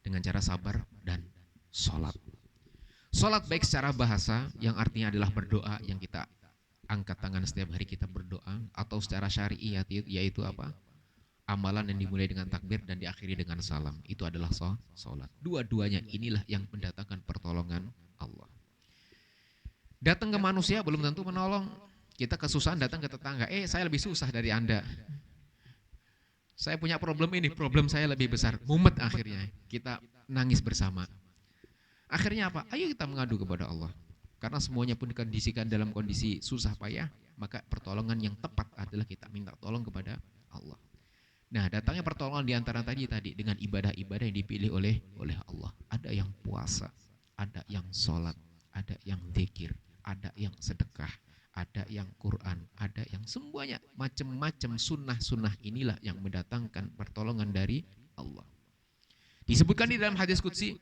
dengan cara sabar dan sholat. Sholat baik secara bahasa yang artinya adalah berdoa, yang kita angkat tangan setiap hari kita berdoa, atau secara syari'i yaitu apa? Amalan yang dimulai dengan takbir dan diakhiri dengan salam. Itu adalah sholat. Dua-duanya inilah yang mendatangkan pertolongan Allah. Datang ke manusia belum tentu menolong. Kita kesusahan datang ke tetangga, saya lebih susah dari Anda. Saya punya problem ini, problem saya lebih besar. Mumet akhirnya, kita nangis bersama. Akhirnya apa? Ayo kita mengadu kepada Allah. Karena semuanya pun dikondisikan dalam kondisi susah payah, maka pertolongan yang tepat adalah kita minta tolong kepada Allah. Nah, datangnya pertolongan di antara tadi dengan ibadah-ibadah yang dipilih oleh Allah. Ada yang puasa, ada yang sholat, ada yang zikir, ada yang sedekah, ada yang Quran, ada yang semuanya macam-macam sunnah-sunnah inilah yang mendatangkan pertolongan dari Allah. Disebutkan di dalam hadis qudsi,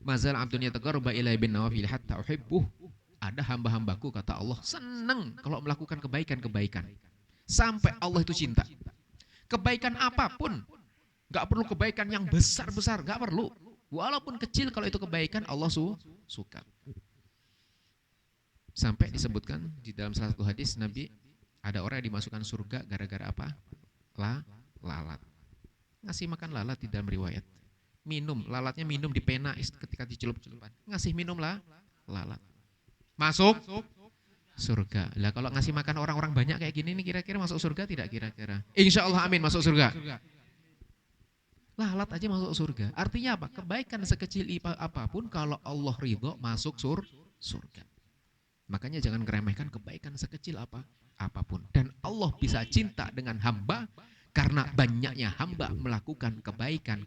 mazal abdun yataqarraba ilaiya bin nawafil hatta uhibbuh. Ada hamba-hambaku kata Allah senang kalau melakukan kebaikan-kebaikan sampai Allah itu cinta. Kebaikan apapun, enggak perlu kebaikan yang besar-besar, enggak perlu. Walaupun kecil kalau itu kebaikan Allah suka. Sampai disebutkan di dalam salah satu hadis Nabi, ada orang yang dimasukkan surga gara-gara apa? Lalat. Ngasih makan lalat di dalam riwayat. Minum, lalatnya minum di pena ketika dicelup-celupan. Ngasih minum lalat. masuk surga. Lah kalau ngasih makan orang-orang banyak kayak gini nih kira-kira masuk surga tidak kira-kira? Insya Allah amin masuk surga. Lalat aja masuk surga. Artinya apa? Kebaikan sekecil apapun kalau Allah ridho masuk surga. Makanya jangan meremehkan kebaikan sekecil apapun. Dan Allah bisa cinta dengan hamba karena banyaknya hamba melakukan kebaikan.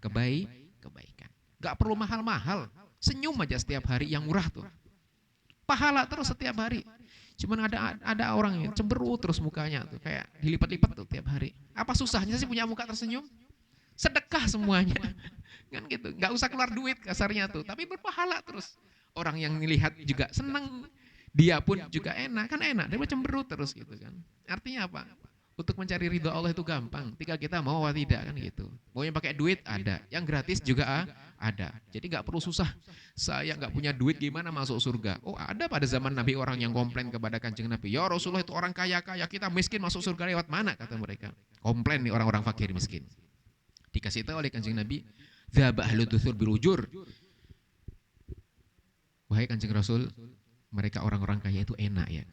Gak perlu mahal-mahal. Senyum aja setiap hari yang murah tuh. Pahala terus setiap hari. Cuman ada orang yang cemberut terus mukanya tuh. Kayak dilipat-lipat tuh tiap hari. Apa susahnya sih punya muka tersenyum? Sedekah semuanya. Kan gitu. Gak usah keluar duit kasarnya tuh. Tapi berpahala terus. Orang yang melihat juga senang. Dia pun juga enak. Kan enak. Dia cemberut terus gitu kan. Artinya apa? Untuk mencari ridho Allah itu gampang. Tinggal kita mau atau tidak kan gitu. Mau yang pakai duit ada. Yang gratis juga ada. Jadi gak perlu susah. Saya gak punya duit gimana masuk surga. Oh ada pada zaman Nabi orang yang komplain kepada Kanjeng Nabi. Ya Rasulullah itu orang kaya-kaya. Kita miskin masuk surga lewat mana kata mereka. Komplain nih orang-orang fakir miskin. Dikasih tahu oleh Kanjeng Nabi, "Dzaba ahlu dutsur bil ujur." Wahai Kanjeng Rasul, mereka orang-orang kaya itu enak ya.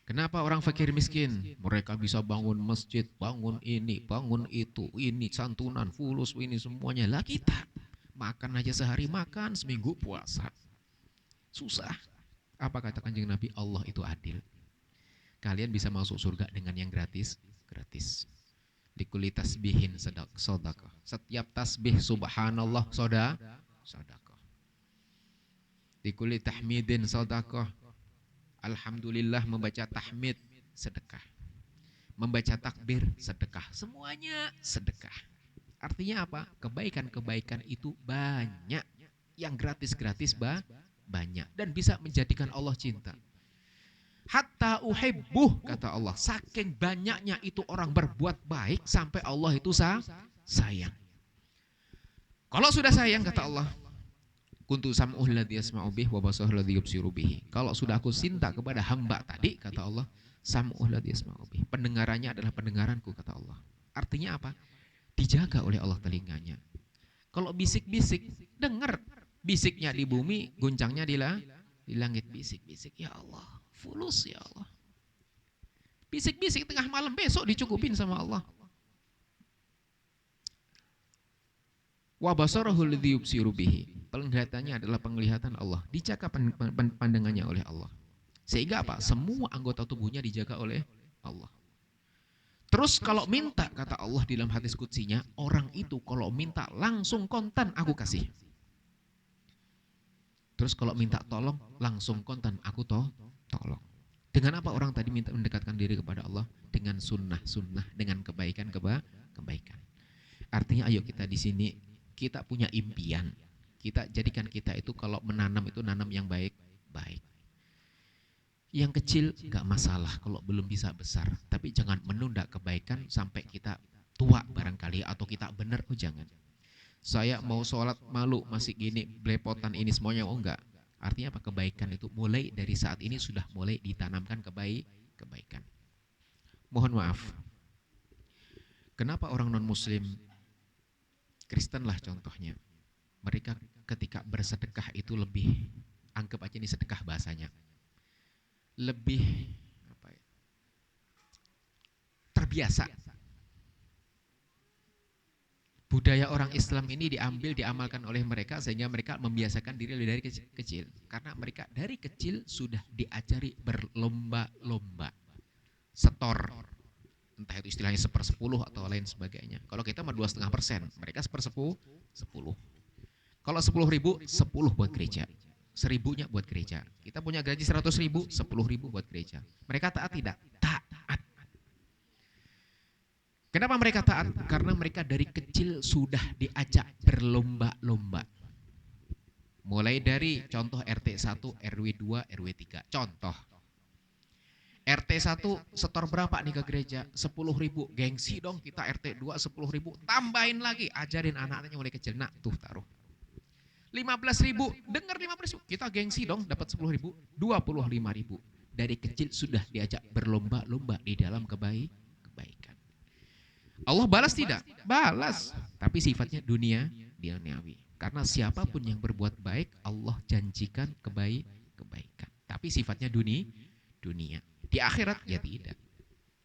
Kenapa orang fakir miskin? Mereka bisa bangun masjid, bangun ini, bangun itu, ini santunan, fulus, ini semuanya. Lah kita makan aja sehari makan, seminggu puasa. Susah. Apa kata Kanjeng Nabi? Allah itu adil. Kalian bisa masuk surga dengan yang gratis. Likuli tasbihin sedekah. Setiap tasbih subhanallah sedekah. Likuli tahmidin sedekah. Alhamdulillah membaca tahmid sedekah. Membaca takbir sedekah. Semuanya sedekah. Artinya apa? Kebaikan-kebaikan itu banyak. Yang gratis-gratis banyak. Dan bisa menjadikan Allah cinta. Hatta uhibbuh kata Allah. Saking banyaknya itu orang berbuat baik sampai Allah itu sayang. Kalau sudah sayang kata Allah, kuntu sam'uh ladzi yasma'u bih wa basaruhu ladzi yubsiru bihi. Kalau sudah aku cinta kepada hamba tadi kata Allah, sam'uh ladzi yasma'u bih. Pendengarannya adalah pendengaranku kata Allah. Artinya apa? Dijaga oleh Allah telinganya. Kalau bisik-bisik, dengar. Bisiknya di bumi, guncangnya di langit. Bisik-bisik ya Allah. Fulus ya Allah. Bisik-bisik tengah malam besok dicukupin sama Allah. Wa basarahu alladzi yubsiru bihi. Penglihatannya adalah penglihatan Allah. Dijaga pandangannya oleh Allah. Sehingga apa? Semua anggota tubuhnya dijaga oleh Allah. Terus kalau minta kata Allah di dalam hadis qudsinya, orang itu kalau minta langsung kontan aku kasih. Terus kalau minta tolong langsung kontan aku tolong. Dengan apa orang tadi minta mendekatkan diri kepada Allah? Dengan sunnah, dengan kebaikan. Artinya ayo kita di sini kita punya impian. Kita jadikan kita itu kalau menanam itu nanam yang baik. Yang kecil nggak masalah kalau belum bisa besar. Tapi jangan menunda kebaikan sampai kita tua barangkali atau kita benar. Oh jangan. Saya mau sholat malu masih gini belepotan ini semuanya enggak. Artinya apa? Kebaikan itu mulai dari saat ini sudah mulai ditanamkan kebaikan. Mohon maaf. Kenapa orang non muslim, Kristen lah contohnya, mereka ketika bersedekah itu lebih, anggap aja ini sedekah bahasanya, lebih terbiasa. Budaya orang Islam ini diamalkan oleh mereka sehingga mereka membiasakan diri dari kecil. Karena mereka dari kecil sudah diajari berlomba-lomba. Setor. Entah itu istilahnya 1/10 atau lain sebagainya. Kalau kita mah 2,5%, mereka 1/10. Kalau 10.000, 10 buat gereja. 1.000-nya buat gereja. Kita punya gaji 100.000, 10.000 buat gereja. Mereka taat tidak? Taat. Kenapa mereka taat? Karena mereka dari kecil sudah diajak berlomba-lomba. Mulai dari contoh RT 1, RW 2, RW 3. Contoh. RT 1 setor berapa nih ke gereja? 10.000. Gengsi dong kita RT 2 10.000. Tambahin lagi. Ajarin anak-anaknya mulai kecil. Nah tuh taruh. 15.000. Dengar 15.000. Kita gengsi dong dapat 10.000. 25.000. Dari kecil sudah diajak berlomba-lomba di dalam kebaikan. Allah balas tidak? Balas. Tapi sifatnya duniawi. Karena siapapun yang berbuat baik, Allah janjikan kebaikan. Tapi sifatnya dunia. Di akhirat ya tidak.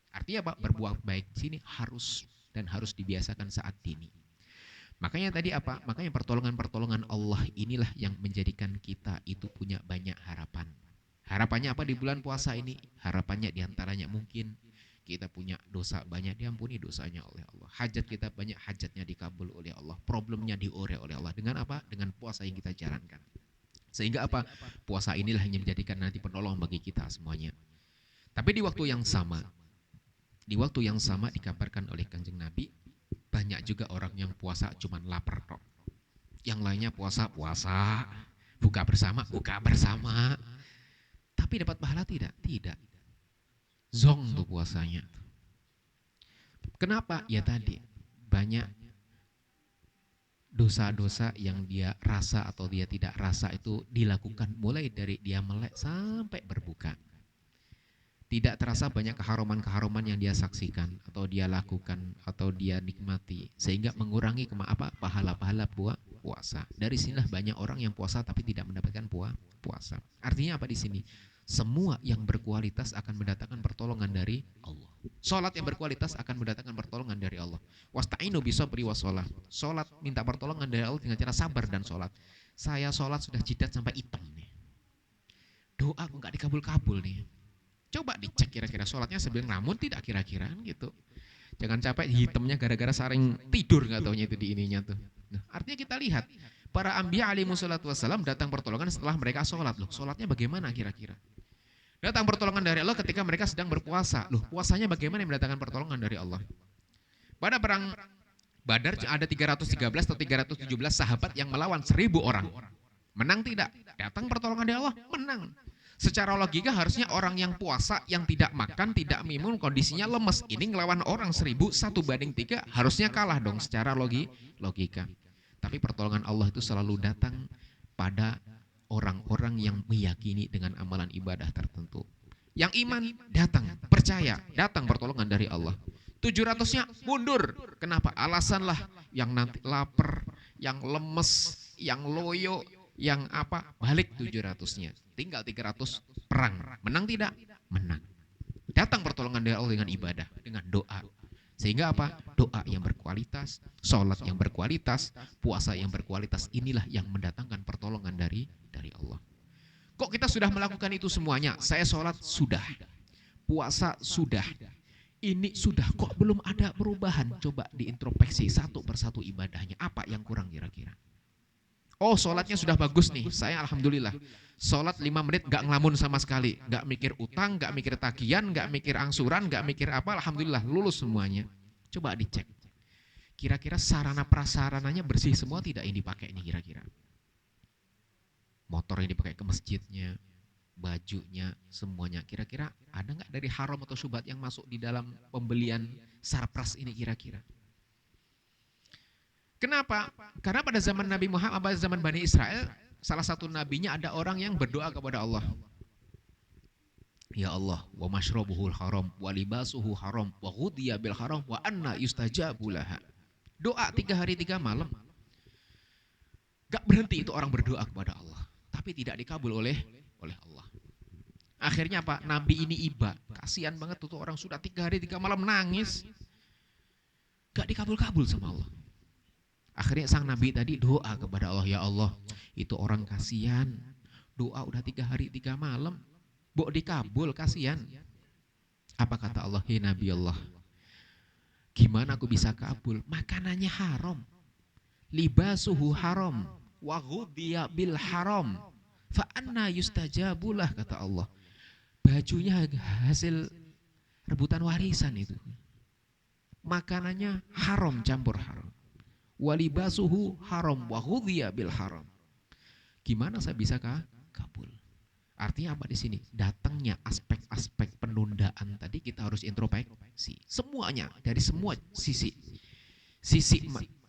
Artinya apa? Berbuat baik di sini harus dibiasakan saat dini. Makanya tadi apa? Makanya pertolongan Allah inilah yang menjadikan kita itu punya banyak harapan. Harapannya apa di bulan puasa ini? Harapannya diantaranya mungkin kita punya dosa banyak diampuni dosanya oleh Allah. Hajat kita banyak hajatnya dikabul oleh Allah. Problemnya diure oleh Allah. Dengan apa? Dengan puasa yang kita jalankan. Sehingga apa? Puasa inilah yang menjadikan nanti penolong bagi kita semuanya. Tapi di waktu yang sama dikabarkan oleh Kanjeng Nabi, banyak juga orang yang puasa cuman lapar tok. Yang lainnya puasa, buka bersama. Tapi dapat pahala tidak? Tidak. Zong tuh puasanya. Kenapa? Ya tadi, banyak dosa-dosa yang dia rasa atau dia tidak rasa itu dilakukan mulai dari dia melek sampai berbuka. Tidak terasa banyak keharuman-keharuman yang dia saksikan atau dia lakukan atau dia nikmati sehingga mengurangi pahala-pahala puasa. Dari sinilah banyak orang yang puasa tapi tidak mendapatkan puasa. Artinya apa di sini? Semua yang berkualitas akan mendatangkan pertolongan dari Allah. Salat yang berkualitas akan mendatangkan pertolongan dari Allah. Wasta'inu bisabri wassalah. Salat minta pertolongan dari Allah dengan cara sabar dan salat. Saya salat sudah jidat sampai hitam nih. Doa aku enggak dikabul-kabul nih. Coba dicek kira-kira sholatnya sebelum ngelamun tidak kira-kira gitu. Jangan capek hitamnya gara-gara sering tidur nggak taunya itu di ininya tuh. Nah, artinya kita lihat para anbiya alaihi wassalatu wassalam datang pertolongan setelah mereka sholat. Loh, sholatnya bagaimana kira-kira? Datang pertolongan dari Allah ketika mereka sedang berpuasa. Loh, puasanya bagaimana yang mendatangkan pertolongan dari Allah? Pada perang Badar ada 313 atau 317 sahabat yang melawan 1000 orang. Menang tidak? Datang pertolongan dari Allah, menang. Secara logika harusnya orang yang puasa, yang tidak makan, tidak minum, kondisinya lemes. Ini ngelawan orang 1000, 1-3, harusnya kalah dong secara logika. Tapi pertolongan Allah itu selalu datang pada orang-orang yang meyakini dengan amalan ibadah tertentu. Yang iman datang, percaya, datang pertolongan dari Allah. 700-nya mundur. Kenapa? Alasanlah yang nanti lapar, yang lemes, yang loyo, yang balik 700-nya. Tinggal 300 perang. Menang tidak? Menang. Datang pertolongan dari Allah dengan ibadah, dengan doa. Sehingga doa yang berkualitas, sholat yang berkualitas, puasa yang berkualitas, inilah yang mendatangkan pertolongan dari Allah. Kok kita sudah melakukan itu semuanya? Saya sholat sudah, puasa sudah, ini sudah, kok belum ada perubahan? Coba diintrospeksi satu persatu ibadahnya. Apa yang kurang kira-kira? Oh, sholatnya sudah bagus nih, saya alhamdulillah. Sholat 5 menit gak ngelamun sama sekali. Gak mikir utang, gak mikir tagihan, gak mikir angsuran, gak mikir alhamdulillah lulus semuanya. Coba dicek. Kira-kira sarana prasarananya bersih semua tidak yang dipakai ini kira-kira? Motor yang dipakai ke masjidnya, bajunya, semuanya. Kira-kira ada gak dari haram atau syubhat yang masuk di dalam pembelian sarpras ini kira-kira? Kenapa? Karena pada zaman Nabi Muhammad, pada zaman Bani Israel, salah satu nabinya ada orang yang berdoa kepada Allah. Ya Allah, wa mashrabuhul haram, wa libasuhu haram, wa ghudhiya bil haram, wa anna yustajabu laha. Doa 3 hari 3 malam. Gak berhenti itu orang berdoa kepada Allah, tapi tidak dikabul oleh Allah. Akhirnya Nabi ini iba. Kasihan banget tuh orang sudah 3 hari 3 malam nangis. Gak dikabul-kabul sama Allah. Akhirnya sang Nabi tadi doa kepada Allah, ya Allah, itu orang kasihan, doa udah 3 hari 3 malam, bok dikabul, kasihan. Apa kata Allah? Hei Nabi Allah, gimana aku bisa kabul? Makanannya haram, libasuhu haram, wa ghudhiya bil haram, fa anna yustajabulah, kata Allah. Bajunya hasil rebutan warisan itu, makanannya haram, campur haram. Walibasuhu haram wa ghudhiya bil haram. Gimana saya bisa kabul? Artinya apa di sini? Datangnya aspek-aspek penundaan tadi kita harus introspeksi. Semuanya dari semua sisi. Sisi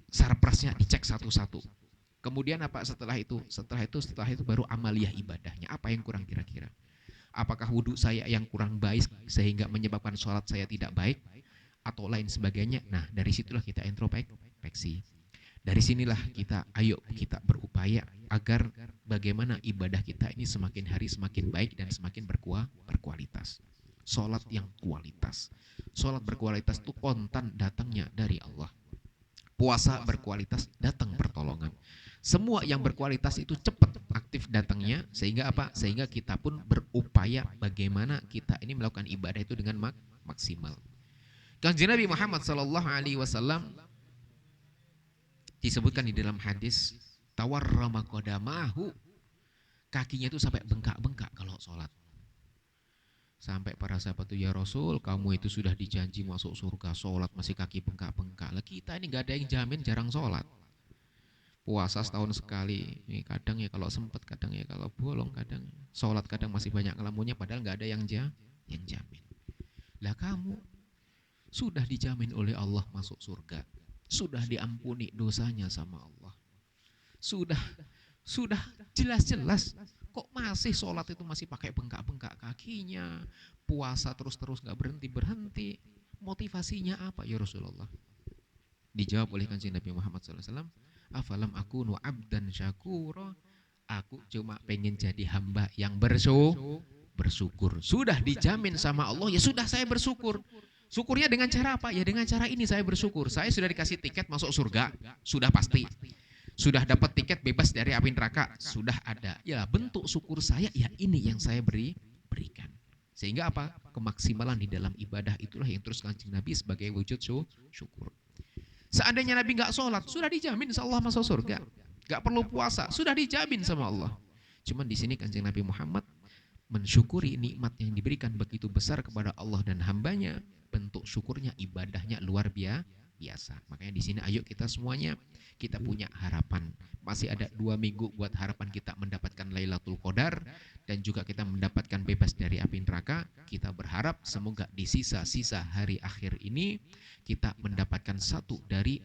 sarprasnya dicek satu-satu. Kemudian setelah itu baru amaliyah ibadahnya. Apa yang kurang kira-kira? Apakah wudhu saya yang kurang baik sehingga menyebabkan sholat saya tidak baik atau lain sebagainya? Nah, dari situlah kita introspeksi. Dari sinilah ayo kita berupaya agar bagaimana ibadah kita ini semakin hari semakin baik dan semakin berkualitas. Sholat yang kualitas. Sholat berkualitas itu kontan datangnya dari Allah. Puasa berkualitas datang pertolongan. Semua yang berkualitas itu cepat aktif datangnya, sehingga apa? Sehingga kita pun berupaya bagaimana kita ini melakukan ibadah itu dengan maksimal. Kanjeng Nabi Muhammad SAW disebutkan di dalam hadis, tawarrama qadamahu, kakinya itu sampai bengkak-bengkak kalau sholat. Sampai para sahabat itu, ya Rasul, kamu itu sudah dijanji masuk surga, sholat masih kaki bengkak-bengkak. Lah kita ini gak ada yang jamin, jarang sholat. Puasa setahun sekali, kadang ya kalau sempat, kadang ya kalau bolong, kadang sholat kadang masih banyak ngelamunnya, padahal gak ada yang jamin. Lah kamu sudah dijamin oleh Allah masuk surga, sudah diampuni dosanya sama Allah, sudah jelas-jelas, kok masih sholat itu masih pakai bengkak-bengkak kakinya, puasa terus-terus gak berhenti-berhenti, motivasinya apa ya Rasulullah? Dijawab oleh Kanjeng Nabi Muhammad SAW, afalam akunu abdan syakura, aku cuma pengen jadi hamba yang bersyukur. Sudah dijamin sama Allah, ya sudah saya bersyukur. Syukurnya dengan cara apa? Ya dengan cara ini saya bersyukur. Saya sudah dikasih tiket masuk surga, sudah pasti. Sudah dapat tiket bebas dari api neraka, sudah ada. Ya bentuk syukur saya, ya ini yang saya berikan. Sehingga apa? Kemaksimalan di dalam ibadah itulah yang terus Kanjeng Nabi sebagai wujud syukur. Seandainya Nabi nggak sholat, sudah dijamin insya Allah masuk surga. Nggak perlu puasa, sudah dijamin sama Allah. Cuman di sini Kanjeng Nabi Muhammad mensyukuri nikmat yang diberikan begitu besar kepada Allah dan hambanya. Bentuk syukurnya, ibadahnya luar biasa. Makanya di sini ayo kita semuanya, kita punya harapan. Masih ada 2 minggu buat harapan kita mendapatkan Lailatul Qadar dan juga kita mendapatkan bebas dari api neraka. Kita berharap semoga di sisa-sisa hari akhir ini kita mendapatkan satu dari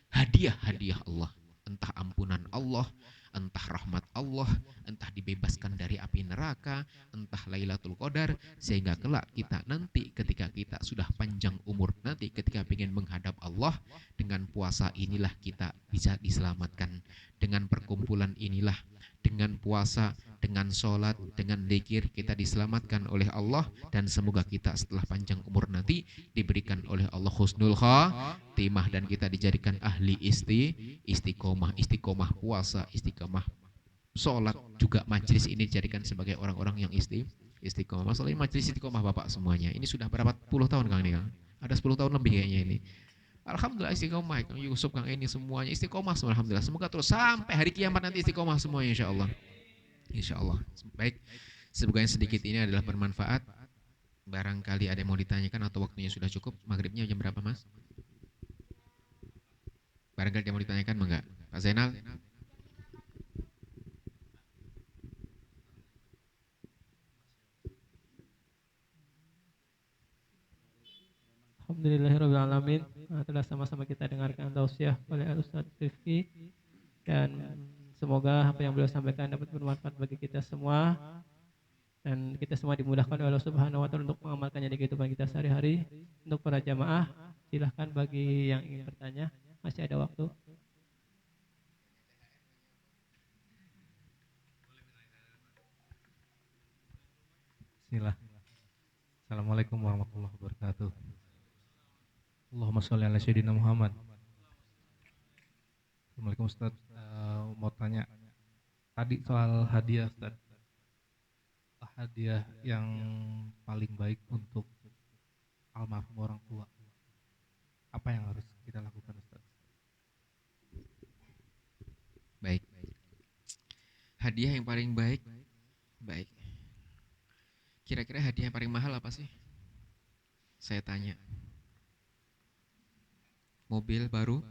hadiah-hadiah Allah. Entah ampunan Allah, entah rahmat Allah, entah dibebaskan dari api neraka, entah Lailatul Qadar, sehingga kelak kita nanti ketika kita sudah panjang umur, nanti ketika ingin menghadap Allah, dengan puasa inilah kita bisa diselamatkan, dengan perkumpulan inilah, dengan puasa, dengan sholat, dengan zikir kita diselamatkan oleh Allah, dan semoga kita setelah panjang umur nanti diberikan oleh Allah husnul khatimah dan kita dijadikan ahli istiqomah puasa, istiqomah sholat, juga majelis ini dijadikan sebagai orang-orang yang istiqomah. Masalahnya majelis istiqomah Bapak semuanya ini sudah berapa puluh tahun Kang ini, Kang? Ada 10 tahun lebih kayaknya ini. Alhamdulillah istiqomah, Kang Yusuf, Kang ini semuanya istiqomah semua, alhamdulillah. Semoga terus sampai hari kiamat nanti istiqomah semuanya insyaallah. Insyaallah. Baik, semoga yang sedikit ini adalah bermanfaat. Barangkali ada yang mau ditanyakan atau waktunya sudah cukup. Maghribnya jam berapa, Mas? Barangkali ada yang mau ditanyakan, enggak? Pak Zainal? Alhamdulillahirrahmanirrahim. Telah sama-sama kita dengarkan tausiah oleh Ustaz Rifki, dan semoga apa yang beliau sampaikan dapat bermanfaat bagi kita semua, dan kita semua dimudahkan oleh Allah Subhanahu wa taala untuk mengamalkannya di kehidupan kita sehari-hari. Untuk para jamaah, silahkan bagi yang ingin bertanya, masih ada waktu. Bismillah. Assalamualaikum warahmatullahi wabarakatuh. Allahumma sholli ala sayyidina Muhammad. Assalamualaikum Ustaz. Mau tanya tadi soal hadiah Ustaz. Hadiah yang paling baik untuk almarhum orang tua. Apa yang harus kita lakukan Ustaz? Baik. Hadiah yang paling baik. Baik. Kira-kira hadiah yang paling mahal apa sih? Saya tanya. Mobil baru?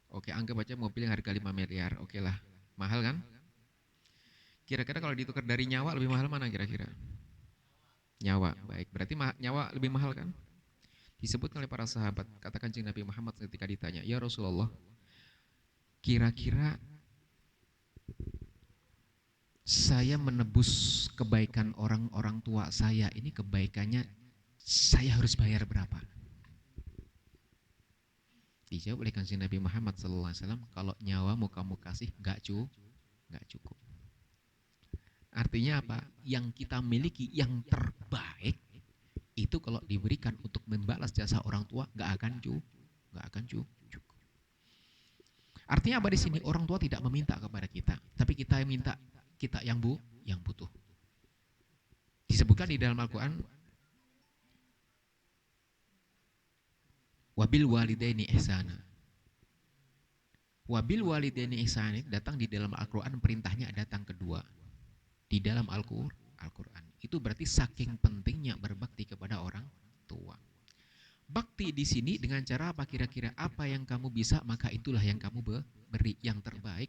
Oke, anggap aja mobil yang harga 5 miliar. Oke lah, mahal kan? Kira-kira kalau ditukar dari nyawa lebih mahal mana kira-kira? Nyawa, baik. Berarti nyawa lebih mahal kan? Disebutkan oleh para sahabat, katakan Kanjeng Nabi Muhammad ketika ditanya, ya Rasulullah, kira-kira saya menebus kebaikan orang-orang tua saya, ini kebaikannya saya harus bayar berapa? Dijawab oleh Kanjeng Nabi Muhammad SAW, kalau nyawamu kamu kasih nggak cukup. Artinya apa? Yang kita miliki yang terbaik itu kalau diberikan untuk membalas jasa orang tua nggak akan cukup. Artinya apa di sini? Orang tua tidak meminta kepada kita, tapi kita yang minta, kita yang butuh. Disebutkan di dalam Al-Quran, wabil walidaini ihsana. Wabil walidaini ihsana datang di dalam Al-Quran, perintahnya datang kedua di dalam Al-Quran. Itu berarti saking pentingnya berbakti kepada orang tua. Bakti di sini dengan cara apa kira-kira? Apa yang kamu bisa, maka itulah yang kamu beri, yang terbaik.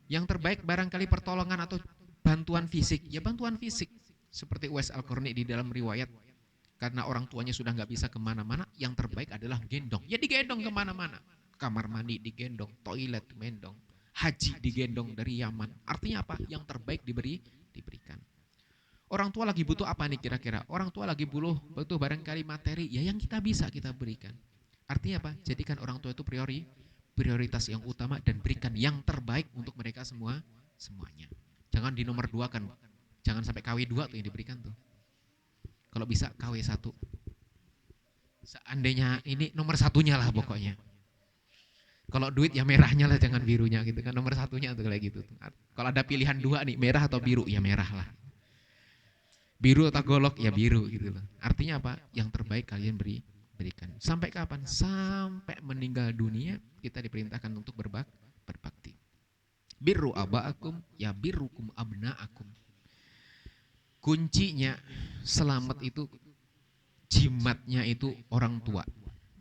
Yang terbaik barangkali pertolongan atau bantuan fisik. Ya bantuan fisik. Seperti Uwais Al-Qarni di dalam riwayat. Karena orang tuanya sudah nggak bisa kemana-mana, yang terbaik adalah gendong. Ya digendong kemana-mana. Kamar mandi digendong, toilet digendong, haji digendong dari Yaman. Artinya apa? Yang terbaik diberikan. Orang tua lagi butuh apa nih kira-kira? Orang tua lagi butuh barangkali materi, ya yang kita bisa kita berikan. Artinya apa? Jadikan orang tua itu prioritas yang utama dan berikan yang terbaik untuk mereka semuanya. Jangan di nomor 2 kan. Jangan sampai KW2 tuh yang diberikan tuh. Kalau bisa KW1. Seandainya ini nomor 1-nya lah pokoknya. Kalau duit ya merahnya lah, jangan birunya gitu kan. Nomor 1-nya tuh kayak gitu. Kalau ada pilihan 2 nih, merah atau biru, ya merah lah. Biru atau golok, ya biru gitu loh. Artinya apa? Yang terbaik kalian berikan. Sampai kapan? Sampai meninggal dunia kita diperintahkan untuk berbakti. Birru aba'akum ya birrukum abna'akum. Kuncinya selamat itu, jimatnya itu orang tua.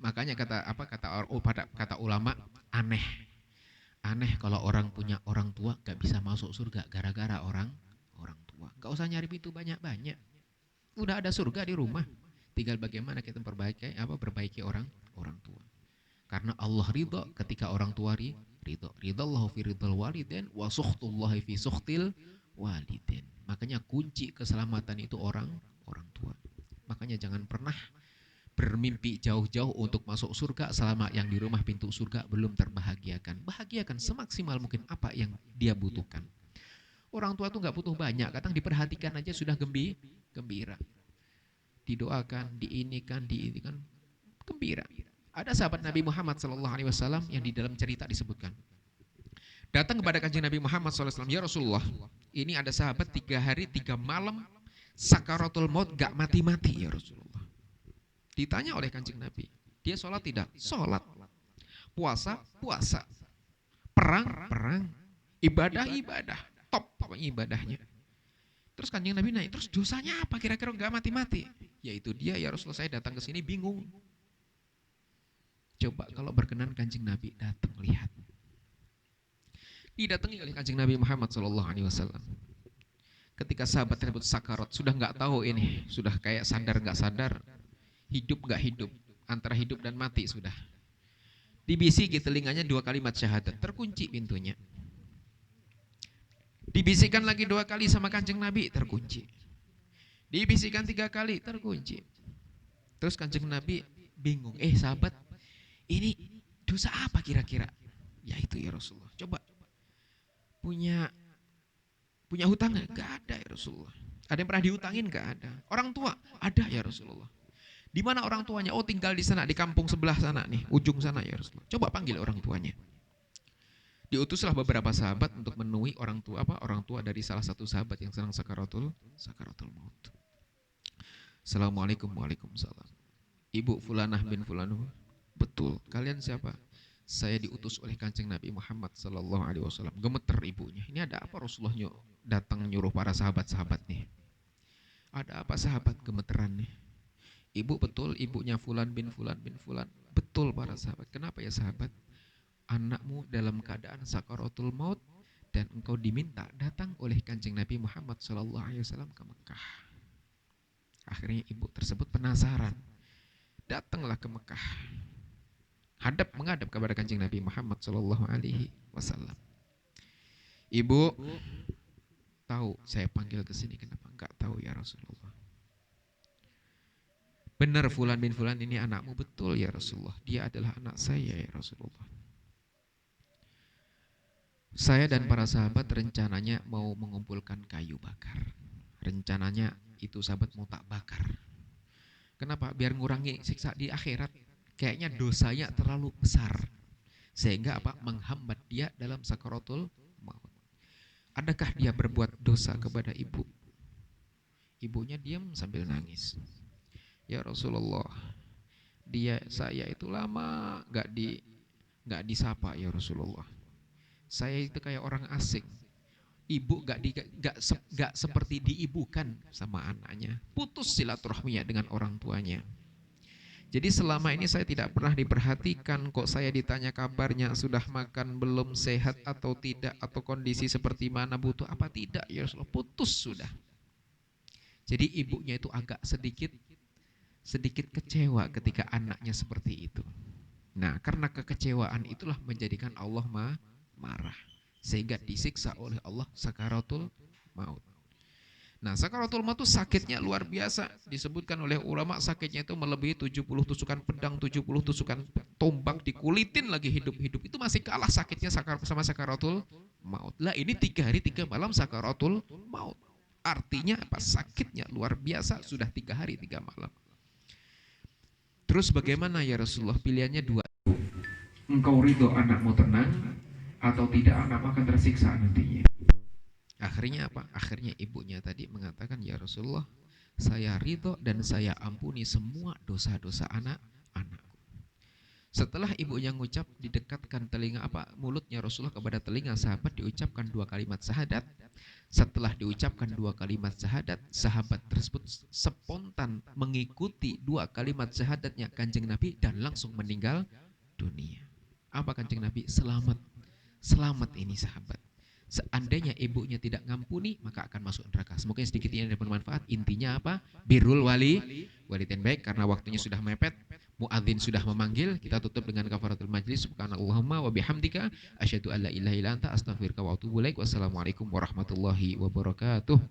Makanya kata ulama, aneh kalau orang punya orang tua gak bisa masuk surga gara-gara orang tua. Gak usah nyari pintu banyak-banyak. Udah ada surga di rumah. Tinggal bagaimana kita perbaiki orang tua. Karena Allah ridho ketika orang tua ridho. Ridallahu fi ridal walidin wa sukhtullahi fi sukhtil walidin. Makanya kunci keselamatan itu orang tua. Makanya jangan pernah bermimpi jauh-jauh untuk masuk surga selama yang di rumah pintu surga belum terbahagiakan. Bahagiakan semaksimal mungkin apa yang dia butuhkan. Orang tua itu nggak butuh banyak, kadang diperhatikan aja sudah gembira. Didoakan, diinikan, gembira. Ada sahabat Nabi Muhammad SAW yang di dalam cerita disebutkan. Datang kepada Kanjeng Nabi Muhammad SAW, ya Rasulullah, ini ada sahabat 3 hari 3 malam sakaratul maut gak mati-mati ya Rasulullah. Ditanya oleh Kanjeng Nabi, dia sholat tidak? Sholat. Puasa? Puasa. Perang? Ibadah? Top ibadahnya. Terus Kanjeng Nabi nanya, terus dosanya apa kira-kira gak mati-mati? Yaitu dia, ya Rasulullah, saya datang ke sini bingung. Coba kalau berkenan Kanjeng Nabi datang lihat. Didatangi oleh Kanjeng Nabi Muhammad SAW. Ketika sahabat tersebut sakarat, sudah nggak tahu ini, sudah kayak sadar nggak sadar, hidup nggak hidup, antara hidup dan mati sudah. Dibisiki telinganya 2 kalimat syahadat, terkunci pintunya. Dibisikkan lagi 2 kali sama Kanjeng Nabi, terkunci. Dibisikkan 3 kali, terkunci. Terus Kanjeng Nabi bingung, sahabat, ini dosa apa kira-kira? Ya itu ya Rasulullah. Coba punya hutang nggak ada ya Rasulullah. Ada yang pernah dihutangin nggak ada. Orang tua ada ya Rasulullah. Di mana orang tuanya? Oh tinggal di sana, di kampung sebelah sana nih, ujung sana ya Rasulullah. Coba panggil orang tuanya. Diutuslah beberapa sahabat untuk menemui orang tua dari salah satu sahabat yang sedang sakaratul maut. Assalamualaikum. Waalaikumsalam. Ibu Fulanah bin Fulanuh. Betul. Kalian siapa? Saya diutus oleh Kanjeng Nabi Muhammad SAW. Gemeter ibunya. Ini ada apa Rasulullah datang nyuruh para sahabat-sahabat nih? Ada apa sahabat gemeteran nih? Ibu betul, ibunya Fulan bin Fulan. Betul para sahabat. Kenapa ya sahabat? Anakmu dalam keadaan sakaratul maut dan engkau diminta datang oleh Kanjeng Nabi Muhammad SAW ke Mekah. Akhirnya ibu tersebut penasaran. Datanglah ke Mekah. Menghadap kepada Kanjeng Nabi Muhammad SAW. Ibu tahu saya panggil ke sini kenapa? Enggak tahu ya Rasulullah. benar fulan bin fulan ini anakmu, betul ya Rasulullah, dia adalah anak saya ya Rasulullah. Saya dan para sahabat rencananya mau mengumpulkan kayu bakar. Rencananya itu sahabat mau tak bakar. Kenapa? Biar ngurangi siksa di akhirat. Kayaknya dosanya terlalu besar. Sehingga apa? Menghambat dia dalam sakaratul maut. Adakah dia berbuat dosa kepada ibu? Ibunya diam sambil nangis. Ya Rasulullah, saya itu lama nggak disapa ya Rasulullah. Saya itu kayak orang asing. Ibu nggak seperti diibukan sama anaknya. Putus silaturahminya dengan orang tuanya. Jadi selama ini saya tidak pernah diperhatikan, kok saya ditanya kabarnya, sudah makan belum, sehat atau tidak, atau kondisi seperti mana, butuh apa tidak ya Rasulullah. Putus sudah. Jadi ibunya itu agak sedikit kecewa ketika anaknya seperti itu. Nah, karena kekecewaan itulah menjadikan Allah marah, sehingga disiksa oleh Allah sakaratul maut. Nah, sakaratul maut itu sakitnya luar biasa. Disebutkan oleh ulama sakitnya itu melebihi 70 tusukan pedang, 70 tusukan tombak, dikulitin lagi hidup-hidup. Itu masih kalah sakitnya sama sakaratul maut. Lah ini 3 hari 3 malam sakaratul maut. Artinya apa? Sakitnya luar biasa, sudah 3 hari 3 malam. Terus bagaimana ya Rasulullah? Pilihannya 2. Engkau ridho anakmu tenang, atau tidak, anakmu akan tersiksa nantinya. Akhirnya apa? Akhirnya ibunya tadi mengatakan, ya Rasulullah, saya ridho dan saya ampuni semua dosa-dosa anak-anakku. Setelah ibunya ngucap, didekatkan telinga mulutnya Rasulullah kepada telinga sahabat, diucapkan 2 kalimat syahadat. Setelah diucapkan 2 kalimat syahadat, sahabat tersebut spontan mengikuti 2 kalimat syahadatnya Kanjeng Nabi dan langsung meninggal dunia. Apa Kanjeng Nabi? Selamat ini sahabat. Seandainya ibunya tidak ngampuni, maka akan masuk neraka. Semoga sedikit ini ada bermanfaat. Intinya apa? Birrul walidain. Baik, karena waktunya sudah mepet, muadzin sudah memanggil, kita tutup dengan kafaratul majlis. Subhanallahumma wa bihamdika asyhadu an la ilaha illa anta astaghfiruka wa atubu ilaik. Wassalamualaikum warahmatullahi wabarakatuh.